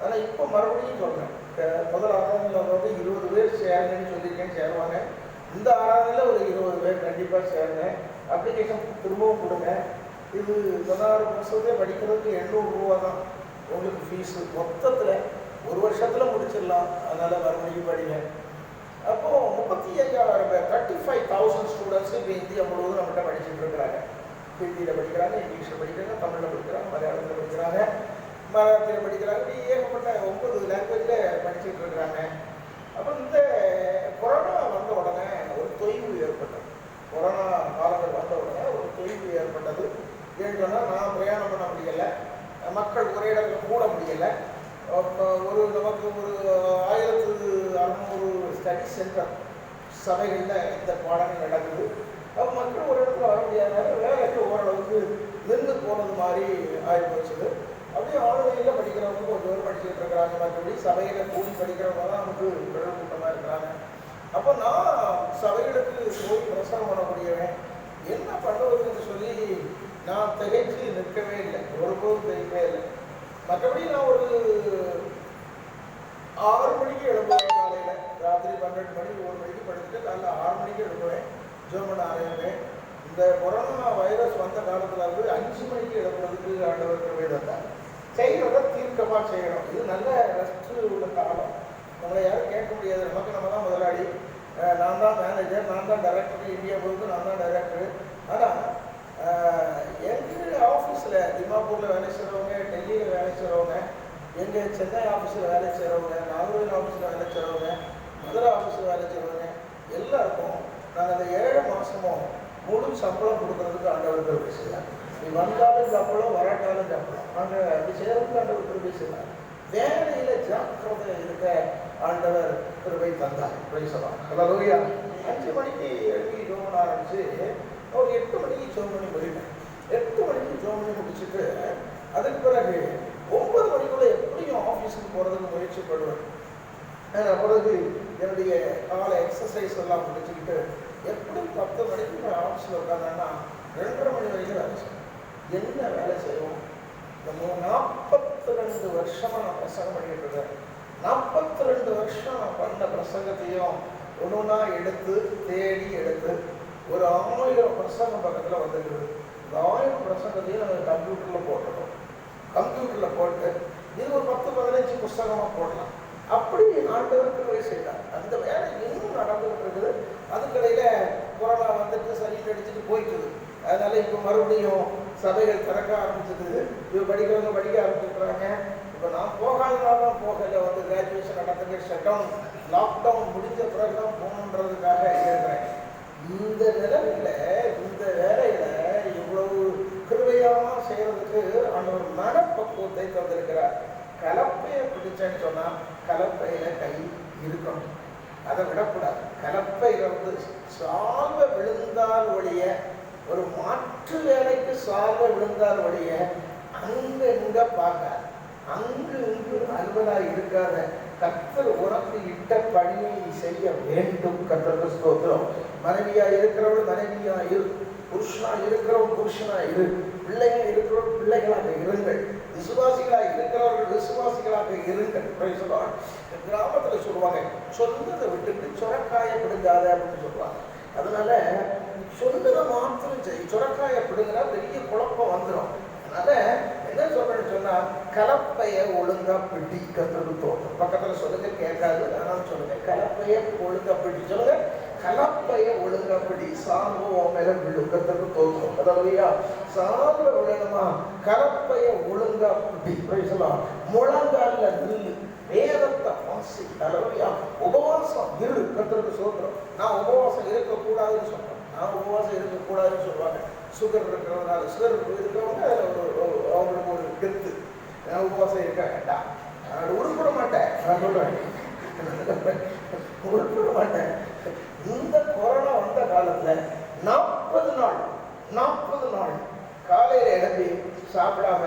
ஆனால் இப்போ மறுபடியும் சொல்கிறேன், முதல் ஆராதனையில் வந்து 20 பேர் சேருங்கன்னு சொல்லியிருக்கேன், சேருவாங்க. இந்த ஆராதனையில் ஒரு 20 பேர் கண்டிப்பாக சேருங்க. அப்ளிகேஷன் திரும்பவும் கொடுங்க. இது 16 வருஷத்தே படிக்கிறதுக்கு 800 ரூபா தான் உங்களுக்கு ஃபீஸு. மொத்தத்தில் ஒரு வருஷத்தில் முடிச்சிடலாம். அதனால் மறுபடியும் படிங்க. அப்போது 35,000 பேர், 35,000 ஸ்டூடெண்ட்ஸு இப்போ இந்தியா முழுவதும் நம்மகிட்ட படிச்சுட்டு இருக்கிறாங்க. ஹிந்தியில் படிக்கிறாங்க, இங்கிலீஷில் படிக்கிறாங்க, தமிழில் படிக்கிறாங்க, மலையாளத்தில் படிக்கிறாங்க, மராத்தியில் படிக்கிறாங்க. இப்படி ஏகப்பட்ட 9 லாங்குவேஜில் படிச்சுட்டு இருக்கிறாங்க. அப்போ இந்த கொரோனா வந்த உடனே ஒரு தொய்வு ஏற்பட்டது. கொரோனா காலங்கள் வந்த உடனே ஒரு தொய்வு ஏற்பட்டது. ஏன்னு சொன்னால், நான் பிரயாணம் பண்ண முடியலை, மக்கள் ஒரே இடத்துல கூட முடியலை. ஒரு நமக்கு ஒரு 1600 ஸ்டடி சென்டர் சபைகளில் இந்த பாடங்கள் நடக்குது. அப்போ மக்கள் ஒரு இடத்துல வர முடியாத வேலைக்கு ஓரளவுக்கு நின்று போனது மாதிரி ஆகி போச்சுது. அப்படியே ஆன்லைனில் படிக்கிறவங்க கொஞ்சம் பேர் படிச்சுட்டு இருக்கிறாங்க. மற்றபடி சபையில் கூடி படிக்கிறவங்க தான் நமக்கு விரல் கூட்டமாக இருக்கிறாங்க. அப்போ நான் சபைகளுக்கு போய் பிரசனம் பண்ணக்கூடியவன். என்ன பண்ணுவதுன்னு சொல்லி நான் திகைச்சு நிற்கவே இல்லை, ஒருபோதும் திகைக்கவே இல்லை. மற்றபடி நான் ஒரு 6 மணிக்கு எழுப்புவேன். காலையில் ராத்திரி 12 மணி 1 மணிக்கு படிச்சுட்டு காலையில் 6 மணிக்கு எழுப்புவேன், ஜெபம் பண்ண ஆரம்பிப்பேன். இந்த கொரோனா வைரஸ் வந்த காலத்தில் வந்து 5 மணிக்கு எழுப்புறதுக்கு ஆண்டவர் கிருபை தந்தார். செய்கிறத தீர்க்கமாக செய்யணும். இது நல்ல ரெஸ்ட் உள்ள காலம். நம்மளை யாரும் கேட்க முடியாது. நமக்கு நம்ம தான் முதலாளி, நான் தான் மேனேஜர், நான் தான் டைரக்டர், இந்தியா முழுவதும் நான் தான் டைரக்டர். ஆனால் எங்கள் ஆஃபீஸில் திமாப்பூரில் வேலை செய்கிறவங்க, டெல்லியில் வேலை செய்கிறவங்க, எங்கள் சென்னை ஆஃபீஸில் வேலை செய்கிறவங்க, நாகர்கோவில் ஆஃபீஸில் வேலை செய்கிறவங்க, மதுரை ஆஃபீஸில் வேலை செய்கிறவங்க எல்லாருக்கும் நாங்கள் அந்த 7 மாதமும் முழு சம்பளம் கொடுக்கறதுக்கு ஆண்டவர் கிருபை செய்யலாம். நீ வந்தாலும் சம்பளம், வராட்டாலும் சம்பளம். நாங்கள் அப்படி செய்கிறதுக்கு ஆண்டவர் கிருபை செய்யலாம். வேலையில் ஜாக்கிரதை இருக்க ஆண்டவர் கிருபை தந்தார். சொல்லலாம். அதாவது 5 மணிக்கு எழுப்பி ஜோமன் ஆரம்பித்து ஒரு 8 மணிக்கு ஜோம் பண்ணி முடிப்பேன். 8 மணிக்கு ஜோம் பண்ணி முடிச்சுட்டு அதுக்கு பிறகு 9 மணிக்குள்ளே எப்படியும் ஆஃபீஸுக்கு போகிறதுக்கு முயற்சி பண்ணுவேன். பிறகு என்னுடைய காலை எக்ஸசைஸ் எல்லாம் முடிச்சுக்கிட்டு எப்படி 10 மணிக்கு நான் ஆஃபீஸில் உட்காந்தேன்னா 2:30 மணி வரைக்கும் வேலை செய்வேன். என்ன வேலை செய்வோம்? இந்த 42 வருஷமாக நான் பிரசங்கம் பண்ணிக்கிட்டு இருக்கேன். 42 வருஷம் நான் பண்ண பிரசங்கத்தையும் ஒன்றுனா எடுத்து தேடி எடுத்து ஒரு 1000 பிரசங்கம் பக்கத்தில் வந்துருக்குது. இந்த 1000 பிரசங்கத்தையும் நாங்கள் கம்ப்யூட்டரில் போட்டுறோம். கம்ப்யூட்டரில் போட்டு இது ஒரு 10-15 புஸ்தகமாக போடலாம். அப்படி ஆண்டவருக்கு செய்தார். அந்த வேலை இன்னும் நடந்துகிட்டு இருக்குது. அதுக்கிடையில் கொரோனா வந்துட்டு சரி அடிச்சுட்டு போயிட்டுது. அதனால இப்போ மறுபடியும் சபைகள் திறக்க ஆரம்பிச்சிருக்குது. இப்போ படிக்கிறவங்க படிக்க ஆரம்பிச்சுக்கிறாங்க. இப்போ நான் போகாதனாலும் போகலை. வந்து கிராஜுவேஷன் நடத்துங்க, ஷட்டவுன் லாக்டவுன் முடிஞ்ச பிறகு தான் போகணுன்றதுக்காக இருக்கிறேன். இந்த நிலைமையில் இந்த வேலையில இவ்வளவு கிருபையாக செய்யறதுக்கு ஆண்டவர் மனப்பக்குவத்தை தந்திருக்கிறார். கலப்பையை பிடிச்சேன்னு சொன்னால் கலப்பையில் கை இருக்கணும், அதை விடக்கூடாது. கலப்பையில் வந்து சால்வ விழுந்தால் ஒழிய, ஒரு மாற்று வேலைக்கு சால்வ விழுந்தால் ஒழிய அங்கே இங்கே பார்க்காது, அங்கு இங்கு அலுவலாக இருக்காத. கர்த்தர் உனக்கு இட்ட பணியை செய்ய வேண்டும். கர்த்தருக்கு ஸ்தோத்திரம். மனைவியா இருக்கிறவள் மனைவியா இரு, புருஷனா இருக்கிறவள் புருஷனா இரு, பிள்ளைகள் இருக்கிறவள் பிள்ளைகளாக இருங்கள், விசுவாசிகளாக இருக்கிறவர்கள் விசுவாசிகளாக இருங்கள். கிராமத்தில் சொல்லுவாங்க, சொன்னதை விட்டுட்டு சுரக்காய பிடுங்காத அப்படின்னு சொல்லுவாங்க. அதனால சொன்னதை மாத்திரம் செய், சுரக்காய பிடுங்கினா பெரிய குழப்பம் வந்துடும். அதனால என்ன சொல்றேன்னு சொன்னா, கலப்பையை ஒழுங்கா பிடி. கர்த்தருக்கு தோட்டம் பக்கத்தில் சொல்லுங்க, கேட்காது, ஆனால் சொல்லுங்க, கலப்பையை ஒழுங்கா பிடி சொல்லுங்க. கலப்பையை ஒழுங்கா பிடி, சால்வ மேல விழும். கர்த்தருக்கு தோட்டம். அதாவது சால்வ விழணுமா, கலப்பையை ஒழுங்கா பிடி. சொல்லலாம், முழங்கால நில்லு, வேதத்தை வாசி. அதாவது உபவாசம் இரு. கர்த்தருக்கு சோத்திரம். நான் உபவாசம் இருக்கக்கூடாதுன்னு சொல்றேன். நான் உபவாசம் இருக்கக்கூடாதுன்னு சொல்லுவாங்க. சுகர் இருக்கிறதுனால, சுகர் இருக்கிறவங்க அவங்களுக்கு ஒரு கெத்து, நான் உபவாசம் இருக்க வேண்டாம், நான் உருப்பிட மாட்டேன். நான் சொல்றேன், உருப்பிட மாட்டேன். இந்த கொரோனா வந்த காலத்தில் 40 நாள் காலையில் எழுப்பி சாப்பிடாம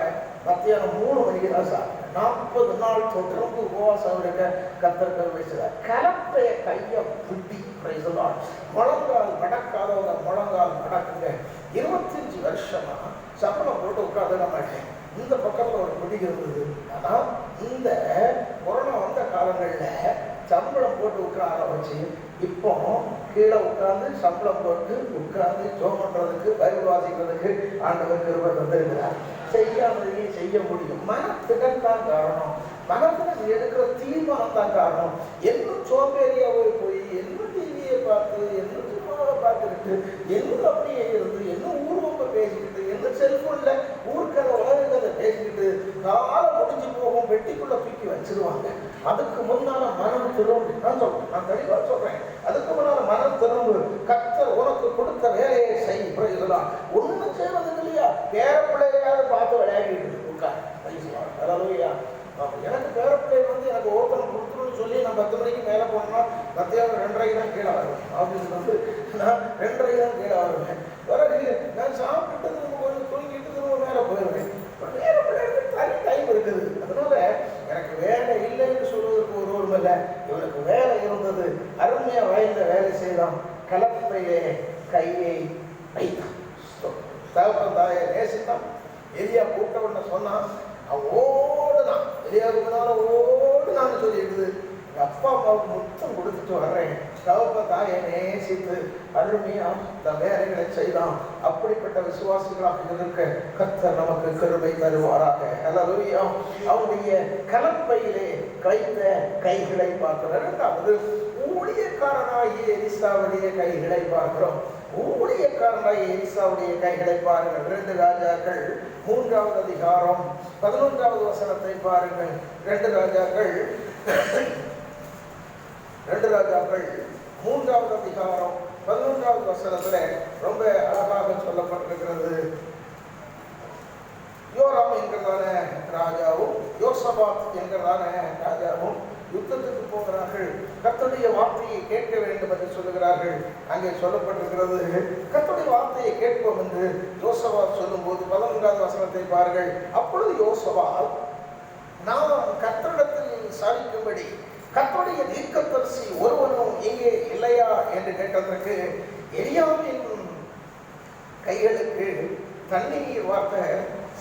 மத்தியானம் 3 மணிக்கு தான் சாப்பிட்டேன். 40 நாள் தொடர்ந்து உபவாசம் இருக்க கர்த்தர் வச்சுறார். கலப்பைய கையை புட்டி முழங்கால் நடக்காதவங்க முழங்கால் நடக்குங்க. 25 வருஷமா சம்பளம் போட்டு உட்காந்துட மாட்டேன். இந்த பக்கத்தில் ஒரு பிடி இருந்தது. ஆனால் இந்த கொரோனா வந்த காலங்களில் சம்பளம் போட்டு உட்கார வச்சு இப்போ கீழே உட்கார்ந்து சம்பளம் போட்டு உட்கார்ந்து ஜோம் பண்றதுக்கு பைபிள் வாசிக்கிறதுக்கு ஆண்டவர் கிருபை தந்திருக்கிறார். செய்யாமலேயே செய்ய முடியும். மனத்துடன் தான் காரணம். மனத்துல எடுக்கிற தீர்மானம் தான் காரணம். என்ன சோம்பேறியாவே போய் என்ன டிவியை பார்த்து என்ன சும்மாவை பார்த்துக்கிட்டு என்ன அப்படியே இருந்து என்ன ஊர்வம்ப பேசிக்கிட்டு என்ன செல்போன்ல ஊர்க்கதை உலகத்தை பேசிக்கிட்டு காலம் முடிஞ்சு போகும். பெட்டிக்குள்ள தூக்கி வச்சிருவாங்க. அதுக்கு முன்னால மனம் திரும்பு. நான் சொல்றேன், நான் தெளிவா சொல்றேன். அதுக்கு முன்னால மனம் திரும்பு. கர்த்தர் உனக்கு கொடுத்த வேலையை செய்யலாம். ஒண்ணும் செய்வது இல்லையா? பேர பிள்ளையாவது பார்த்து விளையாடிட்டு உட்கார். எனக்கு பேரப்பிள்ளை எனக்கு ஓப்பன் கொடுத்துருன்னு சொல்லி நான் 10 மணிக்கு மேலே போனோம்னா மத்தியானம் 2:30 தான் கீழே வருவேன். ஆஃபீஸுக்கு நான் 2:30 தான் கீழே வருவேன். பிறகு நான் சாப்பிட்டு திரும்ப கொஞ்சம் தூங்கிட்டு திரும்ப மேலே போயிடுவேன். பேரப்பிள்ளைக்கு தனி டைம் இருக்குது. அதனால எனக்கு வேலை இல்லைன்னு சொல்வதற்கு ஒரு இல்லை. இவனுக்கு வேலை இருந்தது. அருமையாக வயலில் வேலை செய்தான். கலப்பையே கையை வைத்தான். தகப்பன் தாயை நேசித்தான். எலியா கூப்பிட்டவன சொன்னான். அவன் ஓடுனான். எலியாவுக்குனால ஓடுனான்னு சொல்லிடுது. எங்கள் அப்பா அம்மாவுக்கு முத்தம் கொடுத்துட்டு வர்றேன். தகப்ப தாயை நேசித்து அருமையா இந்த வேலைகளை செய்தான். அப்படிப்பட்ட விசுவாசிகளாக இருக்க கர்த்தர் நமக்கு கிருபை தருவாராக. அல்லேலூயா. அவனுடைய கலப்பையிலே வைத்த கைகளை பார்க்கிறோம். இரண்டாவது ஊழியக்காரனாகிய எலிசாவுடைய கைகளை பார்க்கிறோம். ஊழியக்காரனாகிய எலிசாவுடைய கைகளை பாருங்கள். 2 ராஜாக்கள் 3வது அதிகாரம் 11வது வசனத்தை பாருங்கள். 2 ராஜாக்கள் 3வது அதிகாரம் 11வது வசனத்துல ரொம்ப அழகாக சொல்லப்பட்டிருக்கிறது. யோராம் என்கிறதான ராஜாவும் யோசபாத் என்கிறதான ராஜாவும் யுத்தத்துக்கு போகிறார்கள். கர்த்தருடைய வார்த்தையை கேட்க வேண்டும் என்று சொல்லுகிறார்கள். அங்கே சொல்லப்பட்டிருக்கிறது, கர்த்தருடைய வார்த்தையை கேட்போம் என்று யோசபாத் சொல்லும் போது 11வது வசனத்தை பாருங்கள். அப்பொழுது யோசபாத், நாம் கர்த்தரிடத்தில் சாதிக்கும்படி கர்த்தருடைய தீர்க்கதரிசி ஒருவனும் இங்கே இல்லையா என்று கேட்டதற்கு, எலியாவின் கைகளுக்கு தண்ணீர் வார்த்த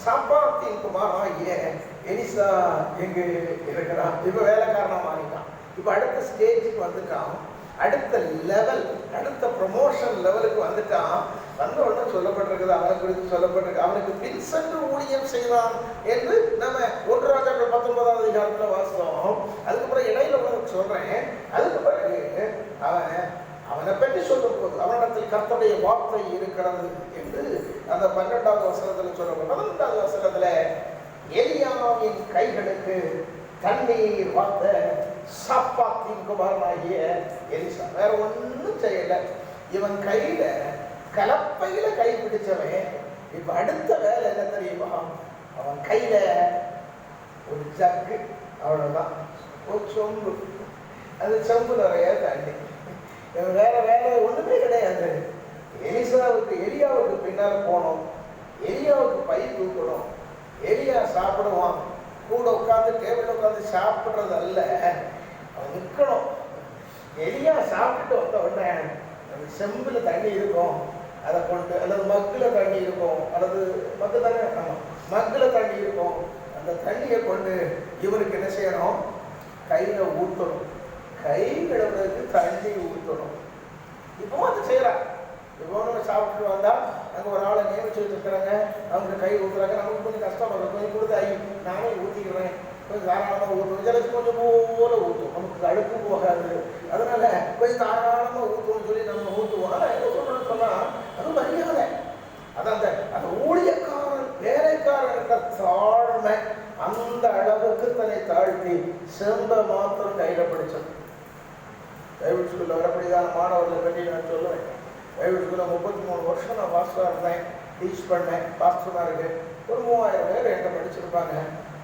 சாப்பாத்தின் குமாராகிய எலிசா எங்கே இருக்கிறான். இப்ப வேலைக்காரனா மாறிட்டான். இப்ப அடுத்த ஸ்டேஜுக்கு வந்துட்டான். அடுத்த லெவல், அடுத்த ப்ரமோஷன் லெவலுக்கு வந்துட்டான். வந்த உடனே சொல்லப்பட்டிருக்குது, அவனை குறித்து சொல்லப்பட்டிருக்கு, அவனுக்கு பின் சென்று ஊழியம் செய்தான் என்று நம்ம 1 ராஜாக்கள் 19வது அதிகாரத்துல வாசித்தோம். அதுக்கப்புறம் இடையில உனக்கு சொல்றேன். அதுக்கு பிறகு அவனை பற்றி சொல்லும் போது அவனிடத்தில் கர்த்தருடைய வார்த்தை இருக்கிறது என்று அந்த 12வது வசனத்துல சொல்லப்படும். 11வது வசனத்துல எலியாவின் கைகளுக்கு தண்ணீர் வார்த்த சாப்பாத்தின் குமாரனாகிய எலிசா. வேற ஒன்றும் செய்யல. இவன் கையில கலப்பையில கை பிடிச்சவன் இப்ப அடுத்த வேலை என்ன தெரியுமா? அவன் கையில ஒரு ஜக்கு, அவ்வளவுதான், ஒரு சொம்பு. அது சொம்பு நிறைய தண்ணி. இவன் வேற வேலை ஒண்ணுமே கிடையாது. எலியாவுக்கு பின்னால போனோம். எலியாவுக்கு பை தூக்கணும். எலியா சாப்பிடுவான். கூட உட்காந்து டேபிள் உட்காந்து சாப்பிட்றது அல்ல, அவன் நிற்கணும். எலியா சாப்பிட்டு வந்த உடனே செம்புல தண்ணி இருக்கும், அதை கொண்டு, அல்லது மக்கில் தண்ணி இருக்கும், அல்லது மக்கு தானே, ஆமாம், மக்கில் தண்ணி இருக்கும். அந்த தண்ணியை கொண்டு இவருக்கு என்ன செய்யணும்? கையில் ஊற்றணும். கை கிடவுறதுக்கு தண்ணி ஊற்றணும். இப்பவும் அதை செய்யறான். இப்போ நம்ம சாப்பிட்டு வந்தா அங்கே ஒரு ஆளை நியமிச்சு வச்சுருக்கிறாங்க, அவங்க கை ஊற்றுறாங்க. நமக்கு கொஞ்சம் கஷ்டம் வரும். கொஞ்சம் கொடுத்து நானே ஊற்றிக்கிறேன், கொஞ்சம் தாராளமாக ஊற்றும், ஜலத்துக்கு கொஞ்சம் போல ஊற்றும், நமக்கு அழுப்பு போகாது. அதனால கொஞ்சம் தாராளமாக ஊற்றுவோம்னு சொல்லி நம்ம ஊற்றுவோம். ஆனால் என்ன சொல்றேன்னு சொன்னால் அது மரியாதை. அதான் அந்த ஊழியக்காரன் வேலைக்காரன் தாழ்மை அந்த அளவுக்கு தன்னை தாழ்த்தி செம்ப மாத்திரம் கையில் பிடிச்சது. பைபிள் ஸ்கூலில் வரப்படிதான மாணவர்களை பற்றி நான் சொல்லுவேன். பைபிள் ஸ்கூலில் 33 வருஷம் நான் பாஸ்டராக இருந்தேன், டீச் பண்ணேன். பாஸ்டராக இருக்கு. ஒரு 3000 பேர் என்கிட்ட படிச்சிருப்பாங்க.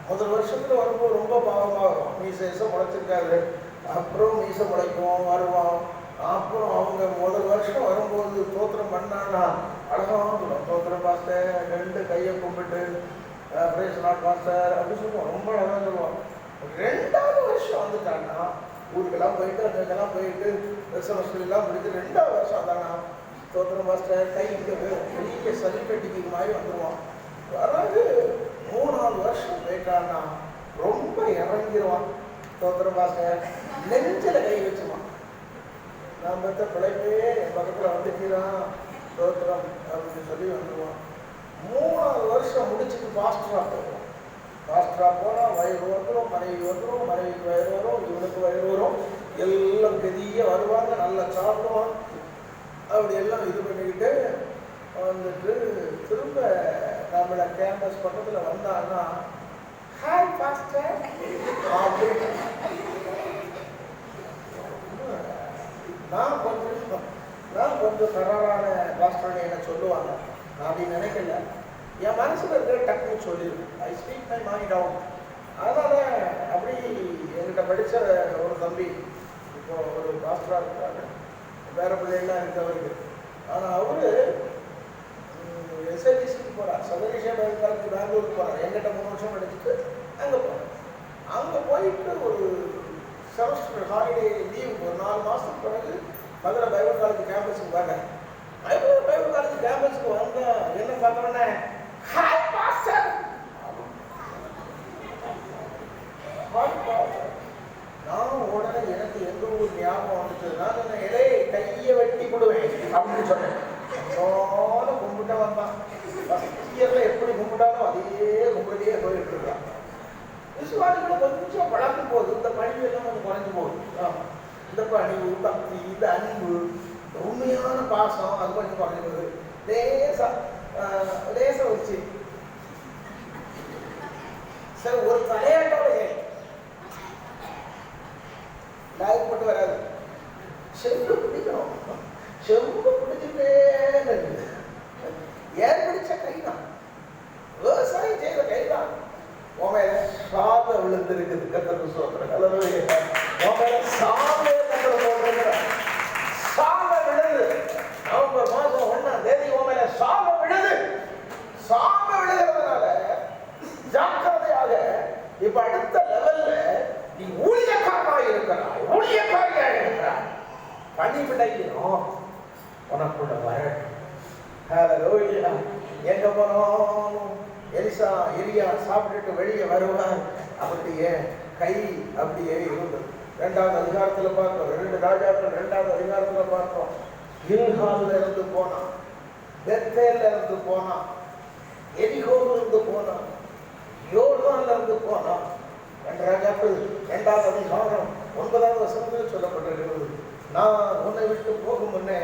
முதல் வருஷத்தில் வரும்போது ரொம்ப பாவமாக வரும். மீசம் முளைச்சிருக்காது. அப்புறம் மீசை முளைக்கும், வருவான். அப்புறம் அவங்க முதல் வருஷம் வரும்போது தோத்திரம் பண்ணான்னா அழகாக தோத்திரம் பார்த்த 2 கையை கும்பிட்டு பிரேஸ் நாட் மாஸ்டர் அப்படின்னு சொல்லுவோம், ரொம்ப அழகாக சொல்லுவோம். 2வது வருஷம் வந்துட்டாங்கன்னா ஊருக்கெல்லாம் போயிட்டு அங்கெல்லாம் போயிட்டு செமஸ்டர்லாம் முடிச்சு 2வது வருஷம் தானா ஸ்தோத்திரம் மாஸ்டர் கை பெரிய சலிப்பெட்டிக்கு மாதிரி வந்துடுவான். அதாவது 3வது வருஷம் போயிட்டான்னா ரொம்ப இறங்கிடுவான். ஸ்தோத்திரம் மாஸ்டர் நெஞ்சில் கை வச்சுவான். நான் பார்த்த பிழைப்பே என் பக்கத்தில் வந்துக்கிறான் ஸ்தோத்திரம் அப்படின்னு சொல்லி வந்துடுவான். 3வது வருஷம் முடிச்சுட்டு பாஸ்டராக போவோம். பாஸ்டராக போனால் வயிறு வந்துடும், மனைவி வந்துடும், மனைவிக்கு வயிறு வரும், இவனுக்கு வயிறு வரும், எல்லாம் பெரிய வருவாங்க, நல்லா சாப்பிடுவான். அப்படி எல்லாம் இது பண்ணிக்கிட்டு வந்துட்டு திரும்ப நம்மளை கேம்பஸ் பக்கத்தில் வந்தாங்கன்னா ஹாய் பாஸ்டர் அப்படின்னு நான் கொஞ்சம் தராரான பாஸ்டர்னு என்ன சொல்லுவாங்க. நான் அப்படி நினைக்கல, என் மனசில் இருக்கிற டக்குன்னு சொல்லிடுவேன். I speak my mind out. அதனால் அப்படி என்கிட்ட படித்த ஒரு தம்பி இப்போ ஒரு பாஸ்டராக இருக்காங்க, வேற பிள்ளைகள்லாம் இருக்கவருக்கு. ஆனால் அவர் எஸ்ஐபிசிக்கு போகிறார், சதரிஷா பேங்காலுக்கு பெங்களூருக்கு போகிறார். எங்கிட்ட 3 வருஷம் படிச்சுட்டு அங்கே போகிறார். அங்கே போயிட்டு ஒரு செமஸ்டர் ஹாலிடே லீவ் ஒரு 4 மாதத்துக்கு பிறகு மதுரை பைபிள் காலேஜ் கேம்பஸுக்கு வரேன். பைபிள் காலேஜ் கேம்பஸுக்கு வந்தால் என்ன பார்த்தோன்னே ஹாய் பாஸ்டர், நான் உடனே எனக்கு எந்த ஊர் ஞாபகம் வந்துச்சு. நான் சொன்னேன் இலையை கையை வெட்டி கொடுவேன் அப்படின்னு சொன்னேன். கும்பிட்டா வந்தான். ஃபஸ்ட் இயரில் எப்படி கும்பிட்டாலும் அதே கும்பிட்டே போயிட்டு இருக்கான். விசுவாசிகளை கொஞ்சம் பழக்கும் போது இந்த பணிவு எல்லாம் கொஞ்சம் குறைஞ்சு போகுது. இந்த பணிவு, பக்தி, இந்த அன்பு, உண்மையான பாசம் அது கொஞ்சம் குறைஞ்சு போகுது. லேசா வச்சு சரி ஒரு தலையாட்டோட லாய்க்கு மட்டும் வராது. செம்பு பிடிக்கணும், செம்பு பிடிச்சிட்டே ஏன் பிடிச்ச கைதான், விவசாயம் செய்த கைதான். உமையில சாப விழுந்து இருக்குது. கத்தருக்கு சோத்திரம். உமையில சாபே கத்தரை போட்டிருக்கிற சாப விழுது. நவம்பர் மாதம் 1ஆம் தேதி உமையில சாப விழுது. சாப விழுகிறதுனால ஜாக்கிரதையாக இப்ப அடுத்த லெவல்ல நீ ஊழியக்காரனாக இருக்கிறாய், ஊழியக்காரியாக இருக்கிறாய். பணி விடைக்கணும் உனக்குள்ள வரட்டும். ஹல்லேலூயா. எங்க போனோம் எலியா சாப்பிட்டுட்டு வெளியே வருவார். அவருடைய கை அப்படியே இருந்தது. 2வது அதிகாரத்தில் பார்த்தோம், 2 ராஜாக்கள் 2வது அதிகாரத்தில் பார்த்தோம். கில்கால்ல இருந்து போனான், பெத்தேல்ல இருந்து போனான், எரிகோல இருந்து போனான், யோர்தான்ல இருந்து போனான். 2 ராஜாக்கள் 2வது அதிகாரம் 9வது வசனத்தில் சொல்லப்பட்டிருக்கிறது. நான் உன்னை விட்டு போகும் முன்னே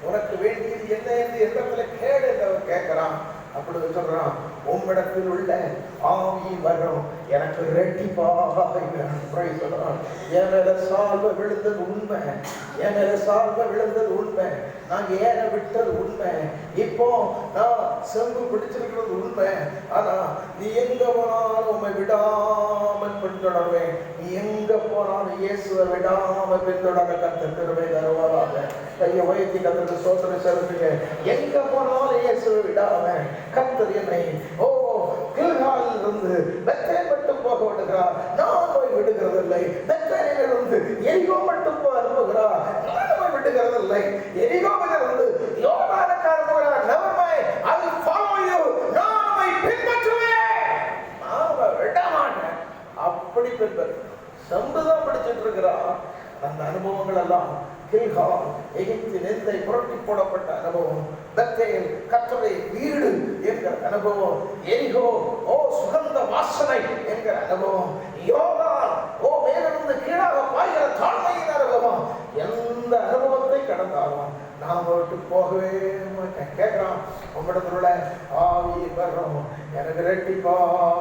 உனக்கு வேண்டியது என்ன என்று எந்தத்துல கேடு என்று அவர் கேட்கிறான். அப்படி சொல்றான், உம்மிடத்தில் உள்ள ஆவி வரும், எனக்கு ரெட்டிப்பாக சொல்றான். என் மேல சால்வ விழுந்தது உண்மை, என் மேல சால்வ விழுந்தது உண்மை, நான் ஏற விட்டது உண்மை, இப்போ நான் செம்பு பிடிச்சிருக்கிறது உண்மை. ஆனா நீ எங்க போனாலும் உண்மை விடாமல் பின்தொடர்வேன். நீ எங்க போனாலும் இயேசுவை விடாமல் பின்தொடர கத்த திருவை தருவாராக. கையை உயர்த்தி கத்தருக்கு சோதனை செலுத்துங்க. எங்க போனாலும் இயேசுவை விடாம கர்த்தர் என்னை கில்காலில் இருந்து பெத்தேல் மட்டும் போக விடுகிறார், நான் போய் விடுகிறதில்லை. பெத்தேலில் இருந்து எரிகோ மட்டும் போய் அனுப்புகிறார், நான் போய் விடுகிறதில்லை. எரிகோவில் இருந்து யோர்தானுக்கு போகிறார். Never mind, I will follow you. நான் உம்மை பின்பற்றுவேன், நான் உம்மை விட மாட்டேன். அப்படி பின்பற்று. செம்புதான் பிடிச்சிட்டு இருக்கிறார். அந்த அனுபவங்கள் எல்லாம் கில்கால் எகிப்து நெந்தை புரட்டி போடப்பட்ட அனுபவம், பெத்தேல் கர்த்தருடைய வீடு என்கிற அனுபவம், எரிகோ சுகந்த வாசனை என்கிற அனுபவம், யோர்தான் மேலிருந்து கீழாக பாய்கிற தாழ்மையின் அனுபவம். எந்த அனுபவத்தை கடந்தாலும் நான் விட்டு போகவே மாட்டேன். கேட்கிறான், உம்மிடத்துல ஆவி வரும், எனக்கு ரெட்டிப்பா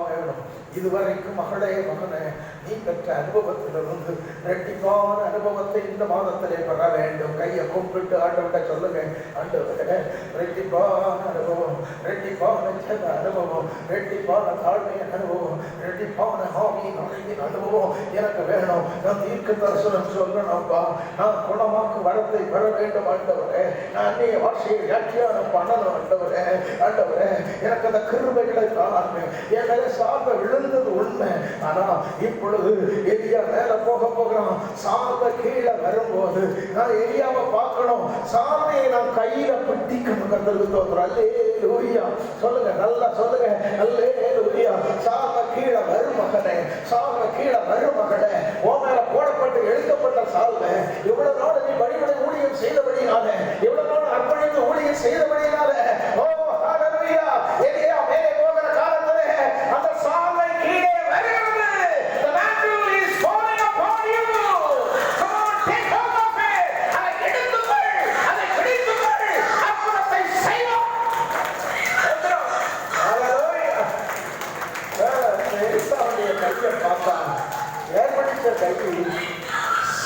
வேணும். இதுவரைக்கும் மகளே மகனே, நீ பெற்ற அனுபவத்திலிருந்து ரெட்டிப்பான அனுபவத்தை இந்த மாதத்திலே பெற வேண்டும். கையை கும்பிட்டு ஆண்டவர்கிட்ட சொல்லுங்க, ஆண்டவரே ரெட்டிப்பான அனுபவம், ரெட்டிப்பான ஜெப அனுபவம், ரெட்டிப்பான தாழ்மையின் அனுபவம், ரெட்டிப்பான ஆவியின் அழைப்பின் அனுபவம் எனக்கு வேணும். நான் தீர்க்க தரிசனம் சொல்லணும்ப்பா, நான் குணமாக்கு வரத்தை பெற வேண்டும் ஆண்டவரே. நான் அந்நிய வார்த்தையை வியாக்கியானம் பண்ணணும் ஆண்டவரே. ஆண்டவரே எனக்கு அந்த கிருபைகளை கிடைத்தான், என் மேல சால்வை விழுந்தது உண்மை. ஆனா இப்பொழுது எலியா மேல போகிறான். சால்வை கீழே வரும்போது நான் எலியாவை பார்க்கணும், சால்வையை நான் கையில பிடிக்கணும். கர்த்தருக்கு ஸ்தோத்திரம். அல்லேலூயா. சொல்லுங்க, நல்லா சொல்லுங்க, அல்லேலூயா. சால்வை கீழே வரும் மகனே, சால்வை கீழே வரும் மகனே. உன் மேல போடப்பட்டு எழுதப்பட்ட சால்வை. இவ்வளவு நாள் நீ வழிபடை ஊழியம் செய்தபடினால, இவ்வளவு நாள் அர்ப்பணித்து ஊழியம் செய்தபடினால, ஓ ஹalleluya, எலியா மேலே போகிற காலத்திலே அந்த சால்வை கீழே வருகிறது. The mantle is falling upon you. Come on, take hold of it. அதை எடுத்துக்கொள், அதை பிடித்துக்கொள், அற்புதத்தை செய்வோம். ஹalleluya. எலிசாவுடைய கையை பார்த்தா, ஏற்படுத்த கை,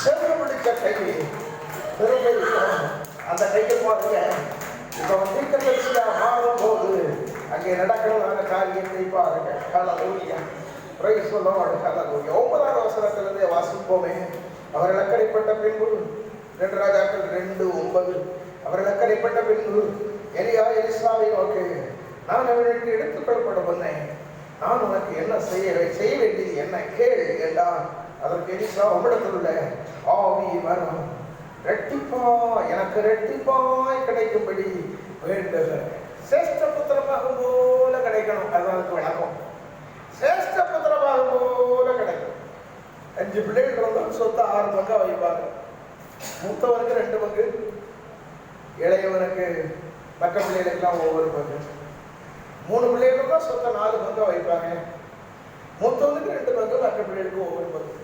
செல்வம் பிடிச்ச கை, பெருமை இருக்கும். அந்த கையை பாருங்க, இப்போ தீர்க்கதரிசியா மாறும்போது அங்கே நடக்கிறதான காரியத்தை பாருங்க. ஹalleluya. Praise the Lord. ஹalleluya. 9வது வசனத்திலிருந்தே வாசிப்போமே. அவர்கள் அக்கறைப்பட்ட பின்பு, 2 ராஜாக்கள் 2:9. அவர்கள் அக்கறைப்பட்ட பின்பு எலியா எலிசாவை நோக்கி, நான் அவனுக்கு எடுத்துக்கொள்ளப்பட வந்தேன், நான் உனக்கு என்ன செய்ய வேண்டியது என்ன கேள் என்றான். அதற்கு எலிசா, உம்மிடத்தில் உள்ள ஆவி வரும், ரெட்டிப்பா எனக்கு ரெட்டிப்பாய் கிடைக்கும்படி வேண்டுக. சேஷ்ட புத்திரமாகும் போல கிடைக்கணும். அதுதான் அதுக்கு விளக்கம். சேஷ்ட புத்திரமாகும் போல கிடைக்கும். 5 பிள்ளைகள் இருந்தாலும் சொத்தை 6 பங்கா வைப்பாங்க. மூத்தவனுக்கு 2 பங்கு, இளையவனுக்கு மற்ற பிள்ளைகளுக்கெல்லாம் ஒவ்வொரு பங்கு. 3 பிள்ளைகளுக்கு தான் சொத்தை 4 பங்கா வைப்பாங்க. மூத்தவனுக்கு 2 பங்கு, மற்ற பிள்ளைகளுக்கு ஒவ்வொரு பங்கு.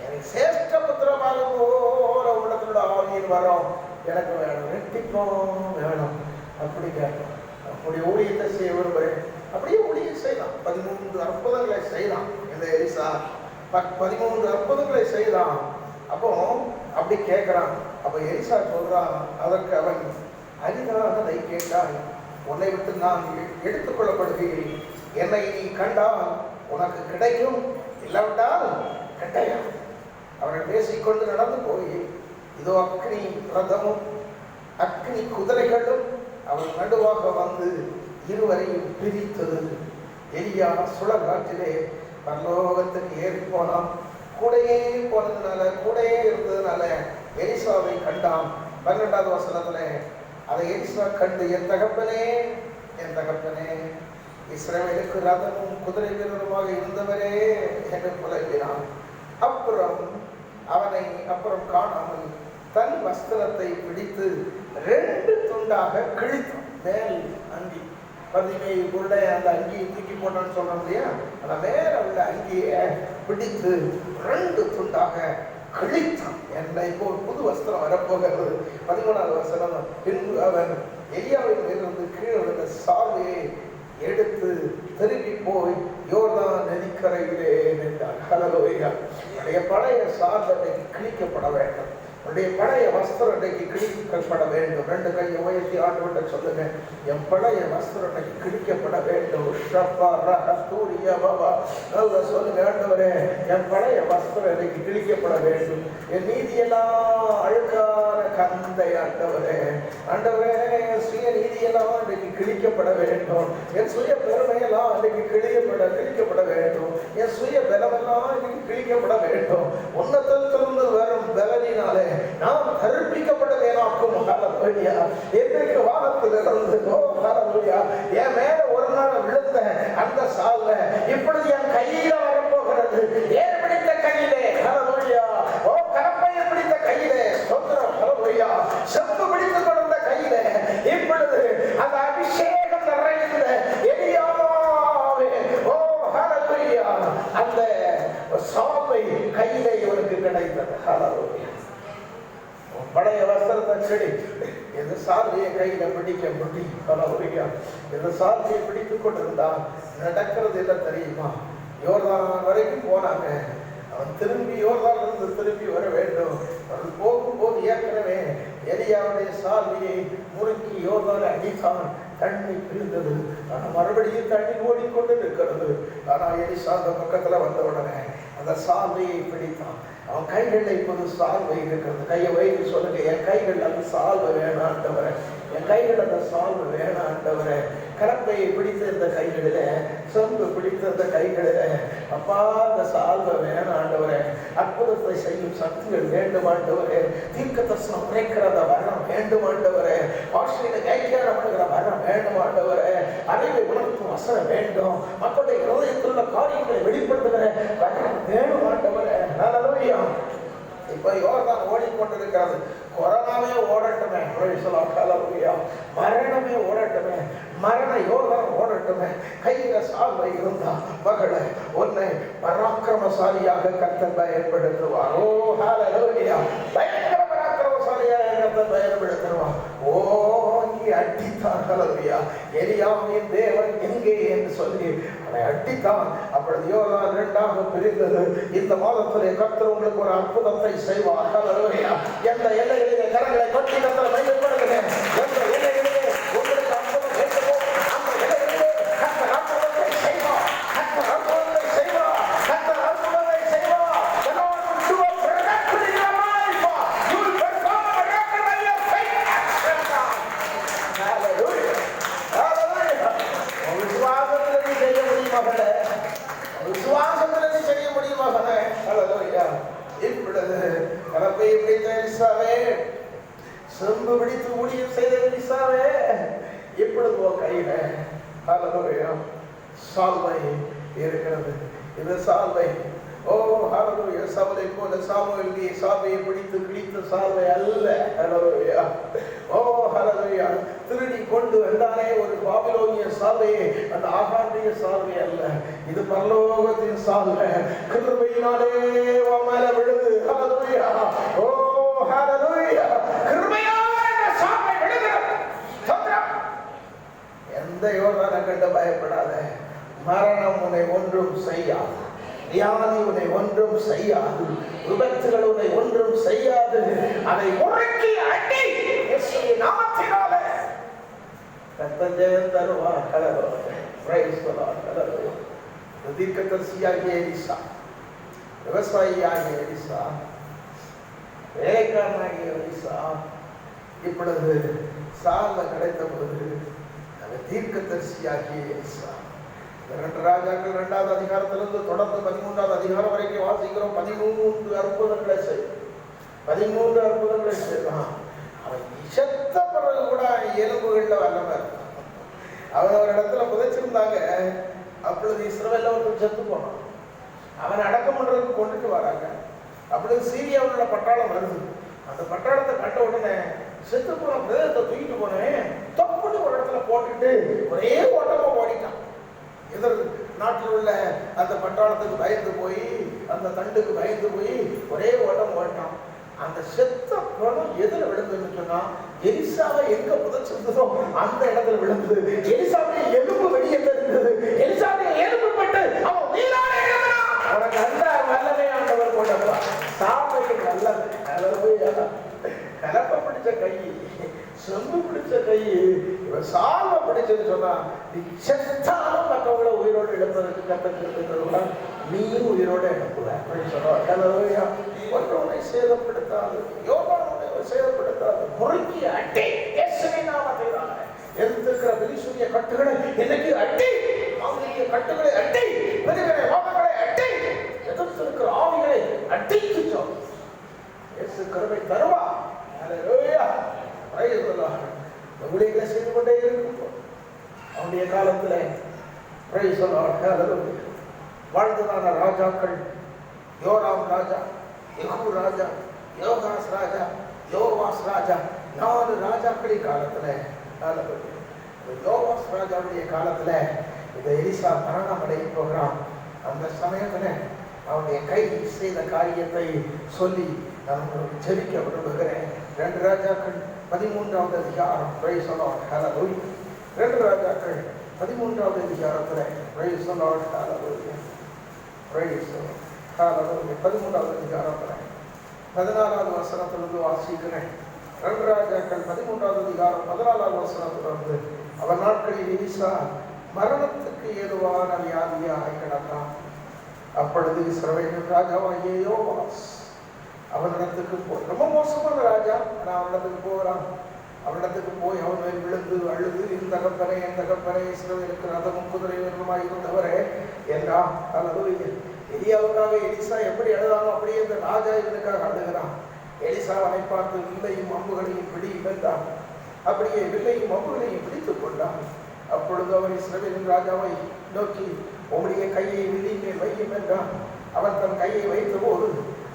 எனக்கு சேஷ்ட புத்திரமாக போல உள்ளத்தோட ஆவியின் வரோம் எனக்கு வேணும், ரெட்டிப்போம் வேணும். அப்படி கேட்கணும். அப்படி ஊழியத்தை செய்ய விரும்புகிறேன். அப்படியே ஊழியம் செய்யலாம். 13 அற்புதங்களை செய்யலாம். இந்த எலிசா 13 அற்புதங்களை செய்யலாம். அப்போ அப்படி கேட்கிறான். அப்ப எலிசா சொல்றான், அதற்கு அவன், அரிதானதை கேட்டால் உன்னை விட்டு நான் எடுத்துக்கொள்ளப்படுகிறேன். என்னை நீ கண்டால் உனக்கு கிடைக்கும், இல்லாவிட்டால் கட்டாயம். அவர்கள் பேசிக்கொண்டு நடந்து போய், இதோ அக்னி ரதமும் அக்னி குதிரைகளும் அவன் நடுவாக வந்து இருவரையும் பிரித்தது. எலியா சுழற்காற்றிலே பரலோகத்துக்கு ஏறி போனான். கூடையே போனதுனால, கூடையே இருந்ததுனால எலிசாவை கண்டான். 12வது வசனத்துல அதை எலிசா கண்டு, என் தகப்பனே, என் தகப்பனே, இஸ்ரவேலுக்கு ரதமும் குதிரை வீரருமாக இருந்தவரே என்று புலம்பினான். அப்புறம் அவனை காணாமல் தன் வஸ்திரத்தை பிடித்து 2 துண்டாக கிழித்தான். மேல் அங்கி, பதிமை உருடைய அந்த அங்கியை தூக்கி போட்டான்னு சொல்றோம் இல்லையா, அந்த மேல உள்ள அங்கியை பிடித்து 2 துண்டாக கிழித்தான். என்ன இப்போ ஒரு புது வஸ்திரம் வரப்போகிறது. 13வது வசனம், பின்பு அவன் எலியாவின் மேலிருந்து கீழே விழுந்த சால்வையை எடுத்து திரும்பி போய் யோர்தான் நதிக்கரையிலே நின்றார். ஹல்லேலூயா. உடைய பழைய சால்வை கிழிக்கப்பட வேண்டும். உடைய பழைய வஸ்திரம் இன்றைக்கு கிழிக்கப்பட வேண்டும். 2 கையை உயர்த்தி ஆண்டவர்கிட்ட சொல்லுங்க, என் பழைய வஸ்திரம் இன்றைக்கு கிழிக்கப்பட வேண்டும். நல்லா சொல்லுங்க, ஆண்டவரே, என் பழைய வஸ்திரம் இன்றைக்கு கிழிக்கப்பட வேண்டும். என் நீதியெல்லாம் அழுக்கான கந்தை ஆண்டவரே, ஆண்டவரே, என் சுய நீதியெல்லாம் இன்றைக்கு கிழிக்கப்பட வேண்டும். என் சுய பெருமையெல்லாம் இன்றைக்கு கிழிக்கப்பட வேண்டும். என் சுய பலமெல்லாம் இன்றைக்கு கிழிக்கப்பட வேண்டும். உன்னதத்திலிருந்து வரும் பலனினாலே நாம் கற்பிக்கப்பட வேணாக்கும். ஹல்லேலூயா. இன்றைக்கு வானத்திலிருந்து என் மேல ஒரு நாள் விழுந்த அந்த சால்வை இப்பொழுது என் கையில வரப்போகிறது. ஏன் பிடித்த கையிலே, ஹல்லேலூயா. ஓ, கலப்பையை பிடித்த கையிலே, ஸ்தோத்திரம், ஹல்லேலூயா. செம்பு பிடித்துக் கொண்ட கையிலே இப்பொழுது அந்த அபிஷேகம் நிறைந்த எலியாவே, ஓ ஹல்லேலூயா, அந்த சால்வை கையிலே இவருக்கு கிடைத்தது. ஹல்லேலூயா. பழைய வஸ்திரத்தை செடி எந்த சால்வையை கையில பிடிக்க முடியும். ஹல்லேலூயா. எந்த சால்வையை பிடித்துக் கொண்டிருந்தா நடக்கிறது இல்லை தெரியுமா? யோர்தான் வரைக்கும் போனாங்க. அவன் திரும்பி யோர்தானிலிருந்து திரும்பி வர வேண்டும். அவன் போகும்போது ஏற்கனவே எலியாவுடைய சால்வையை முறுக்கி யோர்தானை அடித்தான். தண்ணி பிரிந்தது. ஆனால் மறுபடியும் தண்ணி ஓடிக்கொண்டு இருக்கிறது. ஆனால் எலிசா அந்த பக்கத்துல வந்த உடனே அந்த சால்வையை பிடித்தான். அவன் கைகளில் இப்போது சால்வை இருக்கிறது. கையை வைத்து சொல்லுங்க, என் கைகள் அந்த சால்வை வேணாண்டவரை, என் கைகள் அந்த சால்வை வேணாண்டவரை, கலப்பையை பிடித்த இந்த கைகளில, சொம்பு பிடித்த இந்த கைகளில, அப்பா அந்த சால்வை வேணும் ஆண்டவரே, அற்புதத்தை செய்யும் சக்திகள் வேண்டும் ஆண்டவரே, தீர்க்க தரிசனம் உரைக்கிறத வரம் வேண்டும் ஆண்டவரே, பாஷையில கைக்காரம் பண்ணுகிற வரம் வேண்டும் ஆண்டவரே, அறிவை உணர்த்தும் வசனம் வேண்டும், மக்களுடைய இருதயத்தில் உள்ள காரியங்களை வெளிப்படுத்துகிற வரம் வேணும் ஆண்டவரே. ஹல்லேலூயா. இப்ப யோர்தான் ஓடிக்கொண்டிருக்கிறது. கொரோனாவே ஓடட்டுமே, மரணமே ஓடட்டுமே, மரண யோர்தான் ஓடட்டுமே. கையில சால்வை இருந்தா மகளை உன்னை பராக்கிரமசாலியாக கர்த்தர் பயன்படுத்துவார். ஓ ஹல்லேலூயா. பயங்கர பராக்கிரமசாலியாக கர்த்தர் பயன்படுத்துவார். ஓங்கி அடித்தார். ஹல்லேலூயா. எலியாவின் தேவன் எங்கே என்று சொல்லி அவனை அடித்தான். அப்பொழுது யோர்தான் இரண்டாக பிரிந்தது. இந்த மாதத்திலே கர்த்தர் உங்களுக்கு ஒரு அற்புதத்தை செய்வார். ஹல்லேலூயா. எந்த எல்லைகளிலே கரங்களை கொட்டி கர்த்தரை மையப்படுகிறேன், எந்த எல்லைகளிலே உங்களுக்கு அற்புதம் வேண்டுமோ அந்த எல்லைகளிலே கர்த்தர் அற்புதத்தை செய்வார். கர்த்தர் அற்புதத்தை செய்வார். கர்த்தர் அற்புதத்தை செய்வார். The Lord will do a miracle in your life. You will perform a miracle in your faith. Hallelujah. Hallelujah. விசுவாசத்தில் நீ செய்ய முடியும் மகளே, விசுவாசத்தில் நீ செய்ய முடியும் மகளே. ஹல்லேலூயா. இப்பொழுது கலப்பையை பிடித்த எலிசாவே, செம்பு பிடித்து ஊழியம் செய்த எலிசாவே, இப்பொழுது உன் கையில ஹல்லேலூயா சால்வை இருக்கிறது. இந்த சால்வை, ஓ ஹல்லேலூயா, சவுலை போல சாமுவேல் சால்வையை பிடித்து கிழித்த சால்வை அல்ல. ஹல்லேலூயா. ஓ ஹல்லேலூயா. திருடி கொண்டு வந்தானே ஒரு பாபிலோனிய சால்வையை, அந்த ஆகாண்டிய சால்வை அல்ல, இது பரலோகத்தின் சால்வை. கிருபையினாலே உன் மேல விழுது. ஹல்லேலூயா. ஓ ஹல்லேலூயா. கிருபையாலே இந்த சால்வை விழுகிறது. ஸ்தோத்திரம். எந்த யோர்தானை கண்டு பயப்படாத. மரணம் உன்னை ஒன்றும் செய்யாது, வியாதி உன்னை ஒன்றும் செய்யாது, விபத்துகள் உன்னை ஒன்றும் செய்யாது. அதை முறுக்கி அடி இயேசுவின் நாமத்தினாலே கர்த்தர் ஜெயம் தருவார். Hallelujah. Praise the Lord. Hallelujah. தீர்க்கதரிசியாகிய எலிசா, விவசாயியாகிய எலிசா, வேலைக்காரனாகிய எலிசா, இப்பொழுது சால்வை கிடைத்த பொழுது அந்த தீர்க்கதரிசியாகிய எலிசா, 2 ராஜாக்கள் 2வது அதிகாரத்திலிருந்து தொடர்ந்து 13வது அதிகாரம் வரைக்கும் வாசிக்கிறோம். 13 அற்புதங்களை செய்யும். 13 அற்புதங்களை செய்யலாம். அவன் செத்த பிறகு கூட எலும்புகள்ல வல்லமா இருந்தான். அவன் ஒரு இடத்துல புதைச்சிருந்தாங்க. அப்பொழுது இஸ்ரவேல்ல ஒருத்தன் செத்து போனான். அவனை அடக்கம் பண்றதுக்கு கொண்டுட்டு வராங்க. அப்பொழுது சீரியாவுள்ள பட்டாளம் வருது. அந்த பட்டாளத்தை கண்ட உடனே செத்து போன பிரதேசத்தை தூக்கிட்டு போனேன் தப்புன்னு ஒரு இடத்துல போட்டுட்டு ஒரே ஓட்டமா ஓடிட்டான். எதிர் நாட்டில் உள்ள அந்த பட்டாளத்துக்கு பயந்து போய், அந்த தண்டுக்கு பயந்து போய் ஒரே ஓட்டம் ஓட்டான். அந்த செத்த பணம் எதிர விழுந்துன்னு சொன்னா, எலிசாவை எங்க புதைச்சிருந்ததோ அந்த இடத்துல விழுந்தது. எலிசாவுடைய எலும்பு வெளியே தெரிந்தது. எலிசாவுடைய எலும்பு பட்டு அவன் உயிரோட எழுதினான். அவனுக்கு அந்த வல்லமை ஆண்டவர் கொண்டப்பா. சாவையின் வல்லமை. கலப்பை பிடிச்ச கை, செம்பு பிடிச்ச கை, இவன் சால்வை பிடிச்சது சொன்னா, நீ செத்தாலும் மற்றவங்களை உயிரோடு எழுப்பதற்கு கற்றுக்கிறதுனா நீயும் உயிரோடு எழுப்புவ அப்படின்னு சொல்லுவாங்க. ஒன்றவனை சேதப்படுத்தாது, யோகானை சேதப்படுத்தாது, முறுக்கி அட்டி இயேசுவின் நாமத்தினால எழுந்திருக்கிற வெளிசூரிய கட்டுகளை இன்னைக்கு அட்டி, மாந்திரிய கட்டுகளை அட்டி, பெருகிற வாதங்களை அட்டி, எதிர்த்திருக்கிற ஆவிகளை அட்டிக்கு சொல். இயேசு கருணை தருவா. ஹல்லேலூயா. Praise the Lord. ஊழியங்களை செய்து கொண்டே இருக்கும் அவனுடைய காலத்துல. Price the Lord. ஹல்லேலூயா. வாழ்ந்ததான ராஜாக்கள், யோராம் ராஜா, யெகூ ராஜா, யோகாஸ் ராஜா, யோவாஸ் ராஜா, 4 ராஜாக்களின் காலத்துல. ஹல்லேலூயா. யோவாஸ் ராஜாவுடைய காலத்துல இந்த எலிசா மரணம் அடைய போகிறான். அந்த சமயத்துல அவனுடைய கை செய்த காரியத்தை சொல்லி நான் ஜெபிக்க விரும்புகிறேன். 2 ராஜாக்கள் 13வது அதிகாரம். Price the Lord. ஹல்லேலூயா. 2 ராஜாக்கள் 13வது அதிகாரத்துல. Praise the Lord. Hallelujah. Praise the Lord. Hallelujah. 13வது அதிகாரத்துல 14வது வசனத்திலிருந்து வாசிக்கிறேன். 2 ராஜாக்கள் 13வது அதிகாரம் 14வது வசனத்திலிருந்து. அவன் நாட்களில் எலிசா மரணத்துக்கு ஏதுவான வியாதியாக கிடந்தான். அப்பொழுது இஸ்ரவேலின் ராஜாவாகிய யோவாஸ் அவனிடத்துக்கு ரொம்ப மோசமான ராஜா, அவனிடத்துக்கு போகிறான். அவரிடத்துக்கு போய் அவன் மேல் விழுந்து அழுது, என் தகப்பனே இஸ்ரவேலுக்கு ரதமும் குதிரை வீரனுமாய் இருந்தவரே என்றான். அல்லது எலியாவுக்காக எலிசா எப்படி அழுதானோ அப்படியே இந்த ராஜா இவனுக்காக அழுகிறான். எலிசா அவனை பார்த்து வில்லையும் அம்புகளையும் பிடியும் என்றான். அப்படியே வில்லையும் அம்புகளையும் பிடித்துக் கொண்டான். அப்பொழுது அவன் இஸ்ரவேலின் ராஜாவை நோக்கி, உம்முடைய கையை வில்லின் மேல் வையும் என்றான். அவன் தன் கையை வைத்த போது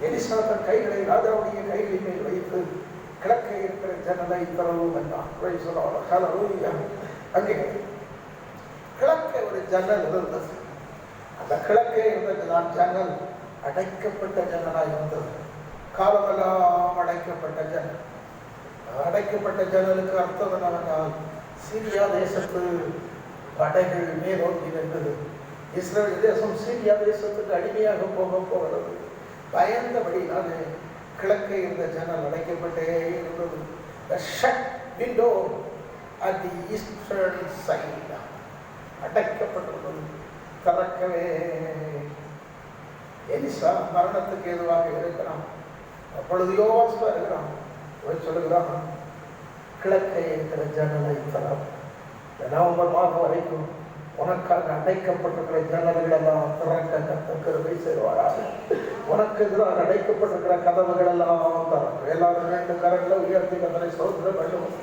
எலிசா தன் கைகளை ராஜாவுடைய கைகளின் மேல் வைத்து கிழக்கே இருக்கிற ஜன்னலை திறவும் என்றான். அங்கே கிழக்கே ஒரு ஜன்னல் இருந்தது. அந்த கிழக்கே இருந்ததுதான் ஜன்னல் அடைக்கப்பட்ட ஜன்னலாக இருந்தது. காலமெல்லாம் அடைக்கப்பட்ட ஜன்னல். அடைக்கப்பட்ட ஜன்னலுக்கு அர்த்தம் என்னவென்றால், சீரியா தேசத்து படைகள் மேலோக்கி நின்றது. இஸ்ரேல் தேசம் சீரியா தேசத்துக்கு அடிமையாக போகிறது. பயந்தபடினாலே கிழக்கே இருந்த ஜன்னல் அடைக்கப்பட்டே இருந்தது. The shut window at the eastern side அடைக்கப்பட்டுள்ளது, திறக்கவே. எலிசா மரணத்துக்கு எதுவாக இருக்கிறான். அப்பொழுது யோவாஸ் வருகிறான். சொல்லுகிறான், கிழக்கே இருக்கிற ஜன்னலை திறக்கும். நவம்பர் மாதம் வரைக்கும் உனக்காக அடைக்கப்பட்டிருக்கிற ஜன்னல்கள் எல்லாம் திறக்க கர்த்தர் கிருபை செய்வாராக. உனக்கு எதிராக அடைக்கப்பட்டிருக்கிற கதவுகள் எல்லாம் திறக்கும். எல்லாரும் 2 கரங்களை உயர்த்தி கர்த்தரை ஸ்தோத்திரம் பண்ணுவோம்.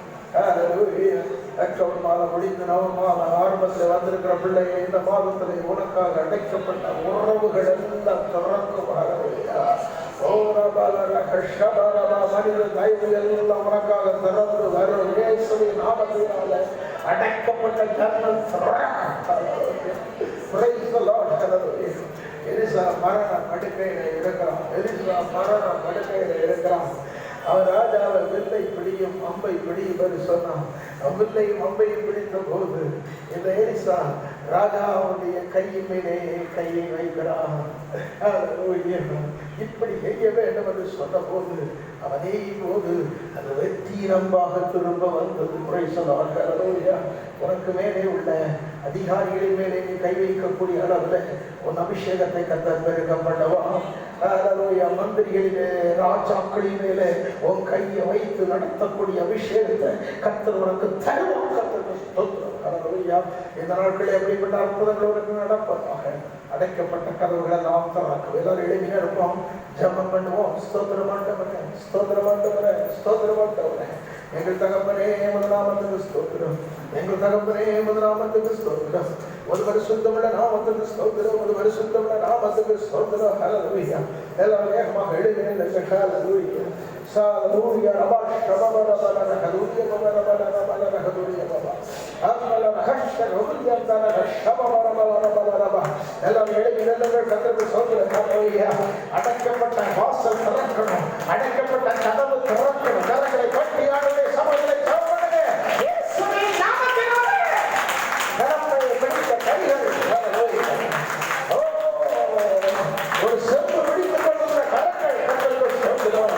அக்டோபர் மாதம் முடிந்து நவம்பர் மாதம் ஆரம்பத்தில் வந்திருக்கிற பிள்ளையை இந்த மாதத்தில் உனக்காக அடைக்கப்பட்ட உறவுகள் எல்லாம் திறக்குமாக. மனித தயவுகள் எல்லாம் உனக்காக திறந்து வரும். இயேசுவின் நாமத்தினால அடைக்கப்பட்ட ஜன்னல் எலிசா மரண படுக்கையில இருக்கிறான். எலிசா மரண படுக்கையில இருக்கிறான். அவர் ராஜாவை வில்லை பிடியும் அம்பை பிடியும் என்று சொன்னான். வில்லையும் அம்பையும் பிடித்த போது இந்த எலிசா ராஜாவுடைய கையின் மேலே கையை வைக்கிறான். இப்படி செய்ய வேண்டும் என்று சொன்ன போது அவனே போது அது வெற்றிரம்பாக திரும்ப வந்தது. முறை சொன்னார், உனக்கு மேலே உள்ள அதிகாரிகளின் மேலே நீ கை வைக்கக்கூடிய அளவில் உன் அபிஷேகத்தை கர்த்தர் பெருக பண்ணவா. மந்திரிகளிலே ராஜாக்களின் மேலே உன் கையை வைத்து நடத்தக்கூடிய அபிஷேகத்தை கர்த்தர் உனக்கு தருவான். இந்த நாட்களில் எப்படிப்பட்ட அற்புதங்களோடு நடப்பதாக. அடைக்கப்பட்ட கதவுகளை நாம் திறக்கும். எல்லாரும் எளிமையா இருப்போம், ஜெபம் பண்ணுவோம். ஸ்தோத்திரம் ஆண்டவரே, ஸ்தோத்திரம் ஆண்டவரே, ஸ்தோத்திரம் ஆண்டவரே. எங்கள் தகப்பனே முதலாமத்துக்கு ஸ்தோத்திரம். எங்கள் தகப்பனே முதலாமத்துக்கு ஸ்தோத்திரம். ஒரு பரிசுத்தமுள்ள நாமத்துக்கு ஸ்தோத்திரம். ஒரு பரிசுத்தமுள்ள நாமத்துக்கு ஸ்தோத்திரம். ஹல்லேலூயா. எல்லாரும் வேகமாக எழுதினீர்கள். ஹல்லேலூயா. சாலூயா ரபா ரபா ஹல்லேலூயா ரபா ரபா ஹல்லேலூயா ரபா அம்மல ரஹஷ ரபுயா தன ரபா ரபா ரபா. எல்லாரும் எழுதினீர்கள். கர்த்தருக்கு ஸ்தோத்திரம். ஹல்லேலூயா. அடைக்கப்பட்ட வாசல் திறக்கணும். அடைக்கப்பட்ட கதவு திறக்கணும். கதவுகளை கொட்டியாடுவே சபைகளை திறக்கணுங்க. இயேசுவின் நாமத்தினாலே கரங்களை பிடித்த கைகள். ஒரு செப்பு பிடித்துக் கொள்கிற கரங்கள் கர்த்தருக்கு ஸ்தோத்திரம்.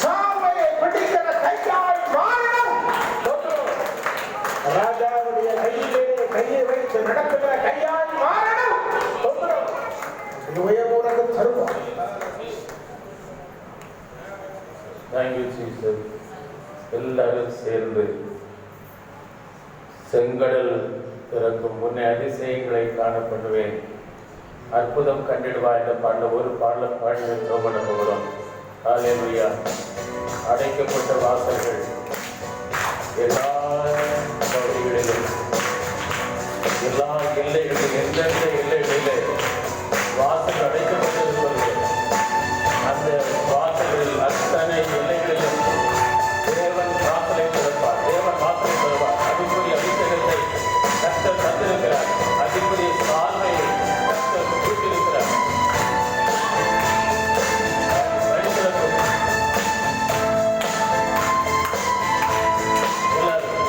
சாமையை பிடிக்கிற கையால் மாறணும். ராஜாவுடைய கையிலே கையை வைத்து நடத்துகிற கையால் மாறணும். உயர்வுனக்கு தருவோம். Thank you Jesus. எல்லாரும் சேர்ந்து செங்கடல் திறக்கும் முன்னே அதிசயங்களை காணப்படுவேன், அற்புதம் கண்டிடுவா என்ற பாடல ஒரு பாடலை சோமன போகிறோம். ஹல்லேலூயா. அடைக்கப்பட்ட வாசல்கள் எல்லா பகுதிகளிலும், எல்லா எல்லைகளிலும், எந்தெந்த எல்லைகளிலே வாசல் அடைக்கப்பட்டிருக்கிறது அந்த வாசல்களில் அத்தனை எல்லைகளிலும் தேவன் வாசலை திறப்பார். தேவன் வாசலை திறப்பார். அதுக்குரிய அபிஷேகத்தை கர்த்தர் தந்திருக்கிறார். அதுக்குரிய சால்வையை கர்த்தர் கொடுத்திருக்கிறார். எல்லாரும்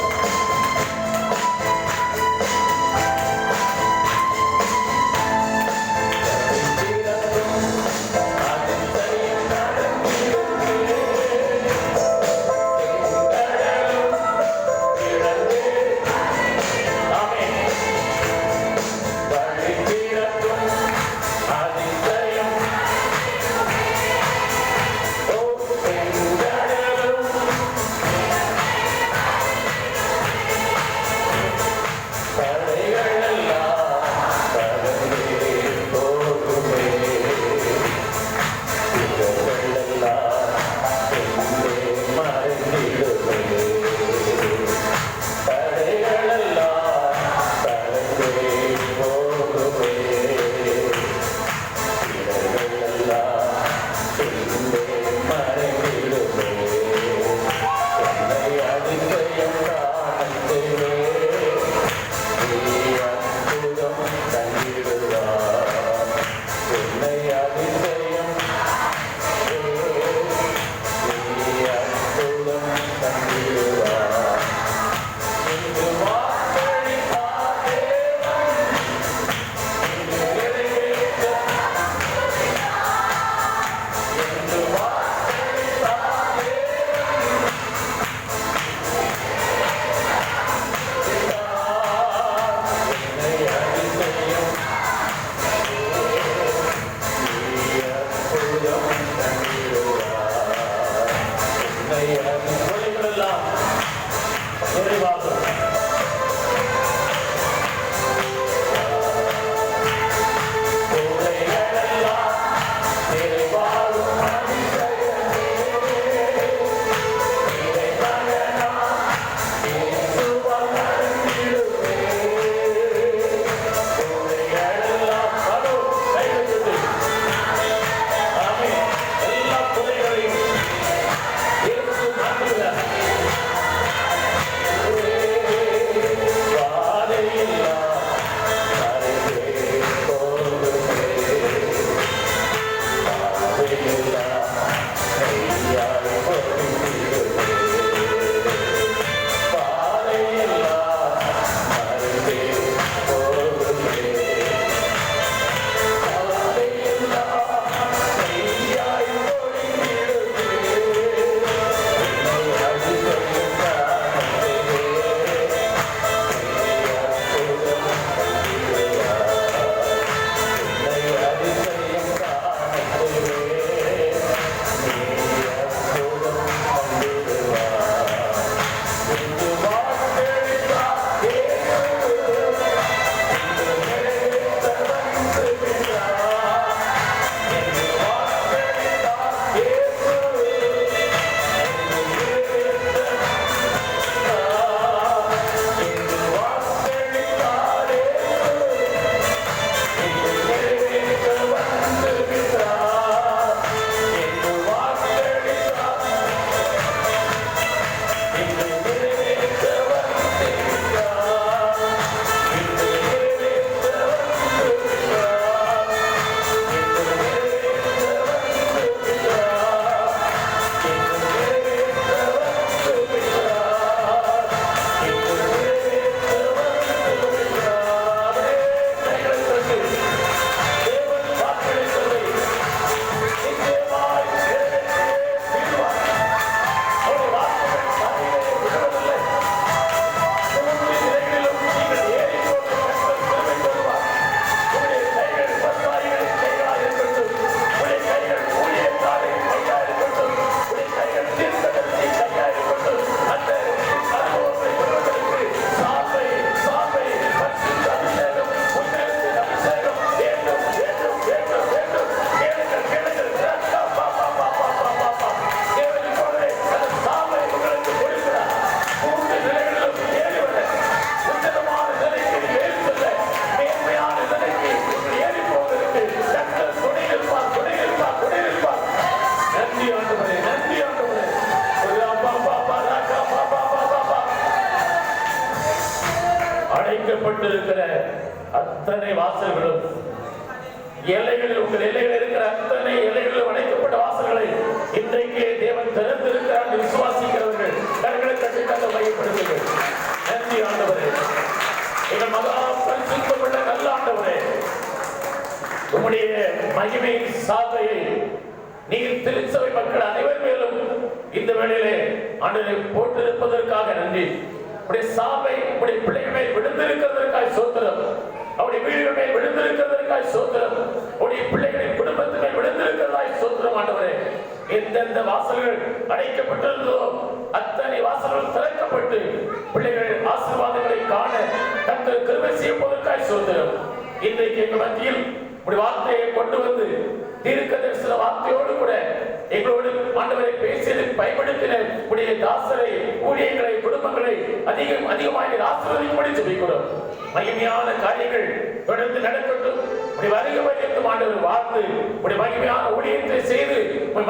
அத்தனை வாசல்களும் எல்லைகளில் உங்கள் எல்லைகளில் இருக்கிற அத்தனை எல்லைகளில் அடைக்கப்பட்ட வாசல்களை இன்றைக்கு தேவன் திறந்திருக்கிறார் என்று விசுவாசிக்கிறவர்கள் கரங்களை தட்டி தந்த மையப்படுத்துங்கள். நன்றி ஆண்டவரே, எங்கள் மகா பரிசுத்தமுள்ள நல்ல ஆண்டவரே, உம்முடைய மகிமை சாதனையை நீர் திருச்சபை மக்கள் அனைவர் மேலும் இந்த வேளையிலே ஆண்டவரை போட்டிருப்பதற்காக நன்றி. உடைய சாபை உடைய பிள்ளைகள் மேல் விழுந்திருக்கிறதற்காக சோத்திரம். அவருடைய வீடுகள் மேல் விழுந்திருக்கிறதற்காக சோத்திரம். உடைய பிள்ளைகளின் குடும்பத்து மேல் விழுந்திருக்கிறதாய் சோத்திரம். ஆண்டவரே, எந்தெந்த வாசல்கள் அடைக்கப்பட்டிருந்ததோ அத்தனை வாசல்கள் திறக்கப்பட்டு பிள்ளைகள் ஆசீர்வாதங்களை காண கர்த்தர் கிருபை செய்வதற்காக சோத்திரம். இன்றைக்கு எங்கள் மத்தியில் உடைய வார்த்தையை கொண்டு வந்து தீர்க்க தரிசன வார்த்தையோடு கூட எங்களோடு ஆண்டவரை பேசியதற்கு பயன்படுத்தின உடைய தாசரை, ஊழியர்களை, குடும்பங்களை அதிகமாக ஆசீர்வதிக்கும்படி ஜெபிக்கிறோம். மகிமையான காரியங்கள் தொடர்ந்து நடக்கட்டும். உடைய வருகை வரைக்கும் ஆண்டவர் வாழ்ந்து உடைய மகிமையான ஊழியத்தை செய்து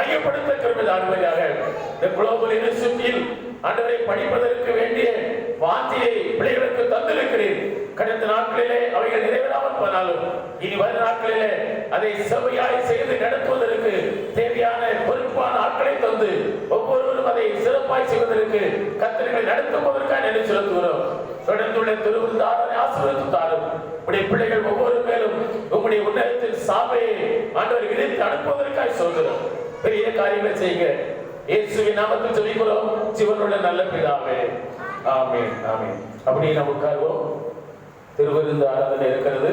மையப்படுத்த கிருபை தாருவதாக. இந்த குளோபல் யூனிவர்சிட்டியில் ஆண்டவரை படிப்பதற்கு வேண்டிய வாஞ்சியை பிள்ளைகளுக்கு தந்திருக்கிறேன். கடந்த நாட்களிலே அவைகள் நிறைவேறாமல் போனாலும் இனி வரும் நாட்களிலே அதை செவ்வையாய் செய்து நடத்துவதற்கு தேவையான பொறுப்பான ஆட்களை தந்து ஒவ்வொருவரும் அதை சிறப்பாய் செய்வதற்கு கர்த்தர்களை நடத்துவதற்காக நினைவு செலுத்துகிறோம். தொடர்ந்துள்ள திருவிருந்தாரனை ஆசீர்வதித்தாலும் உடைய பிள்ளைகள் ஒவ்வொரு மேலும் உங்களுடைய உன்னதத்தில் சாபையை ஆண்டவர் விதித்து அனுப்புவதற்காக சொல்கிறோம். பெரிய காரியங்களை செய்யுங்க. இயேசுவின் நாமத்தில் ஜெபிக்கிறோம் ஜீவனுள்ள நல்ல பிதாவே, ஆமென், ஆமென். அப்படியே நாம் உட்காருவோம். திருவிருந்து ஆராதனை இருக்கிறது.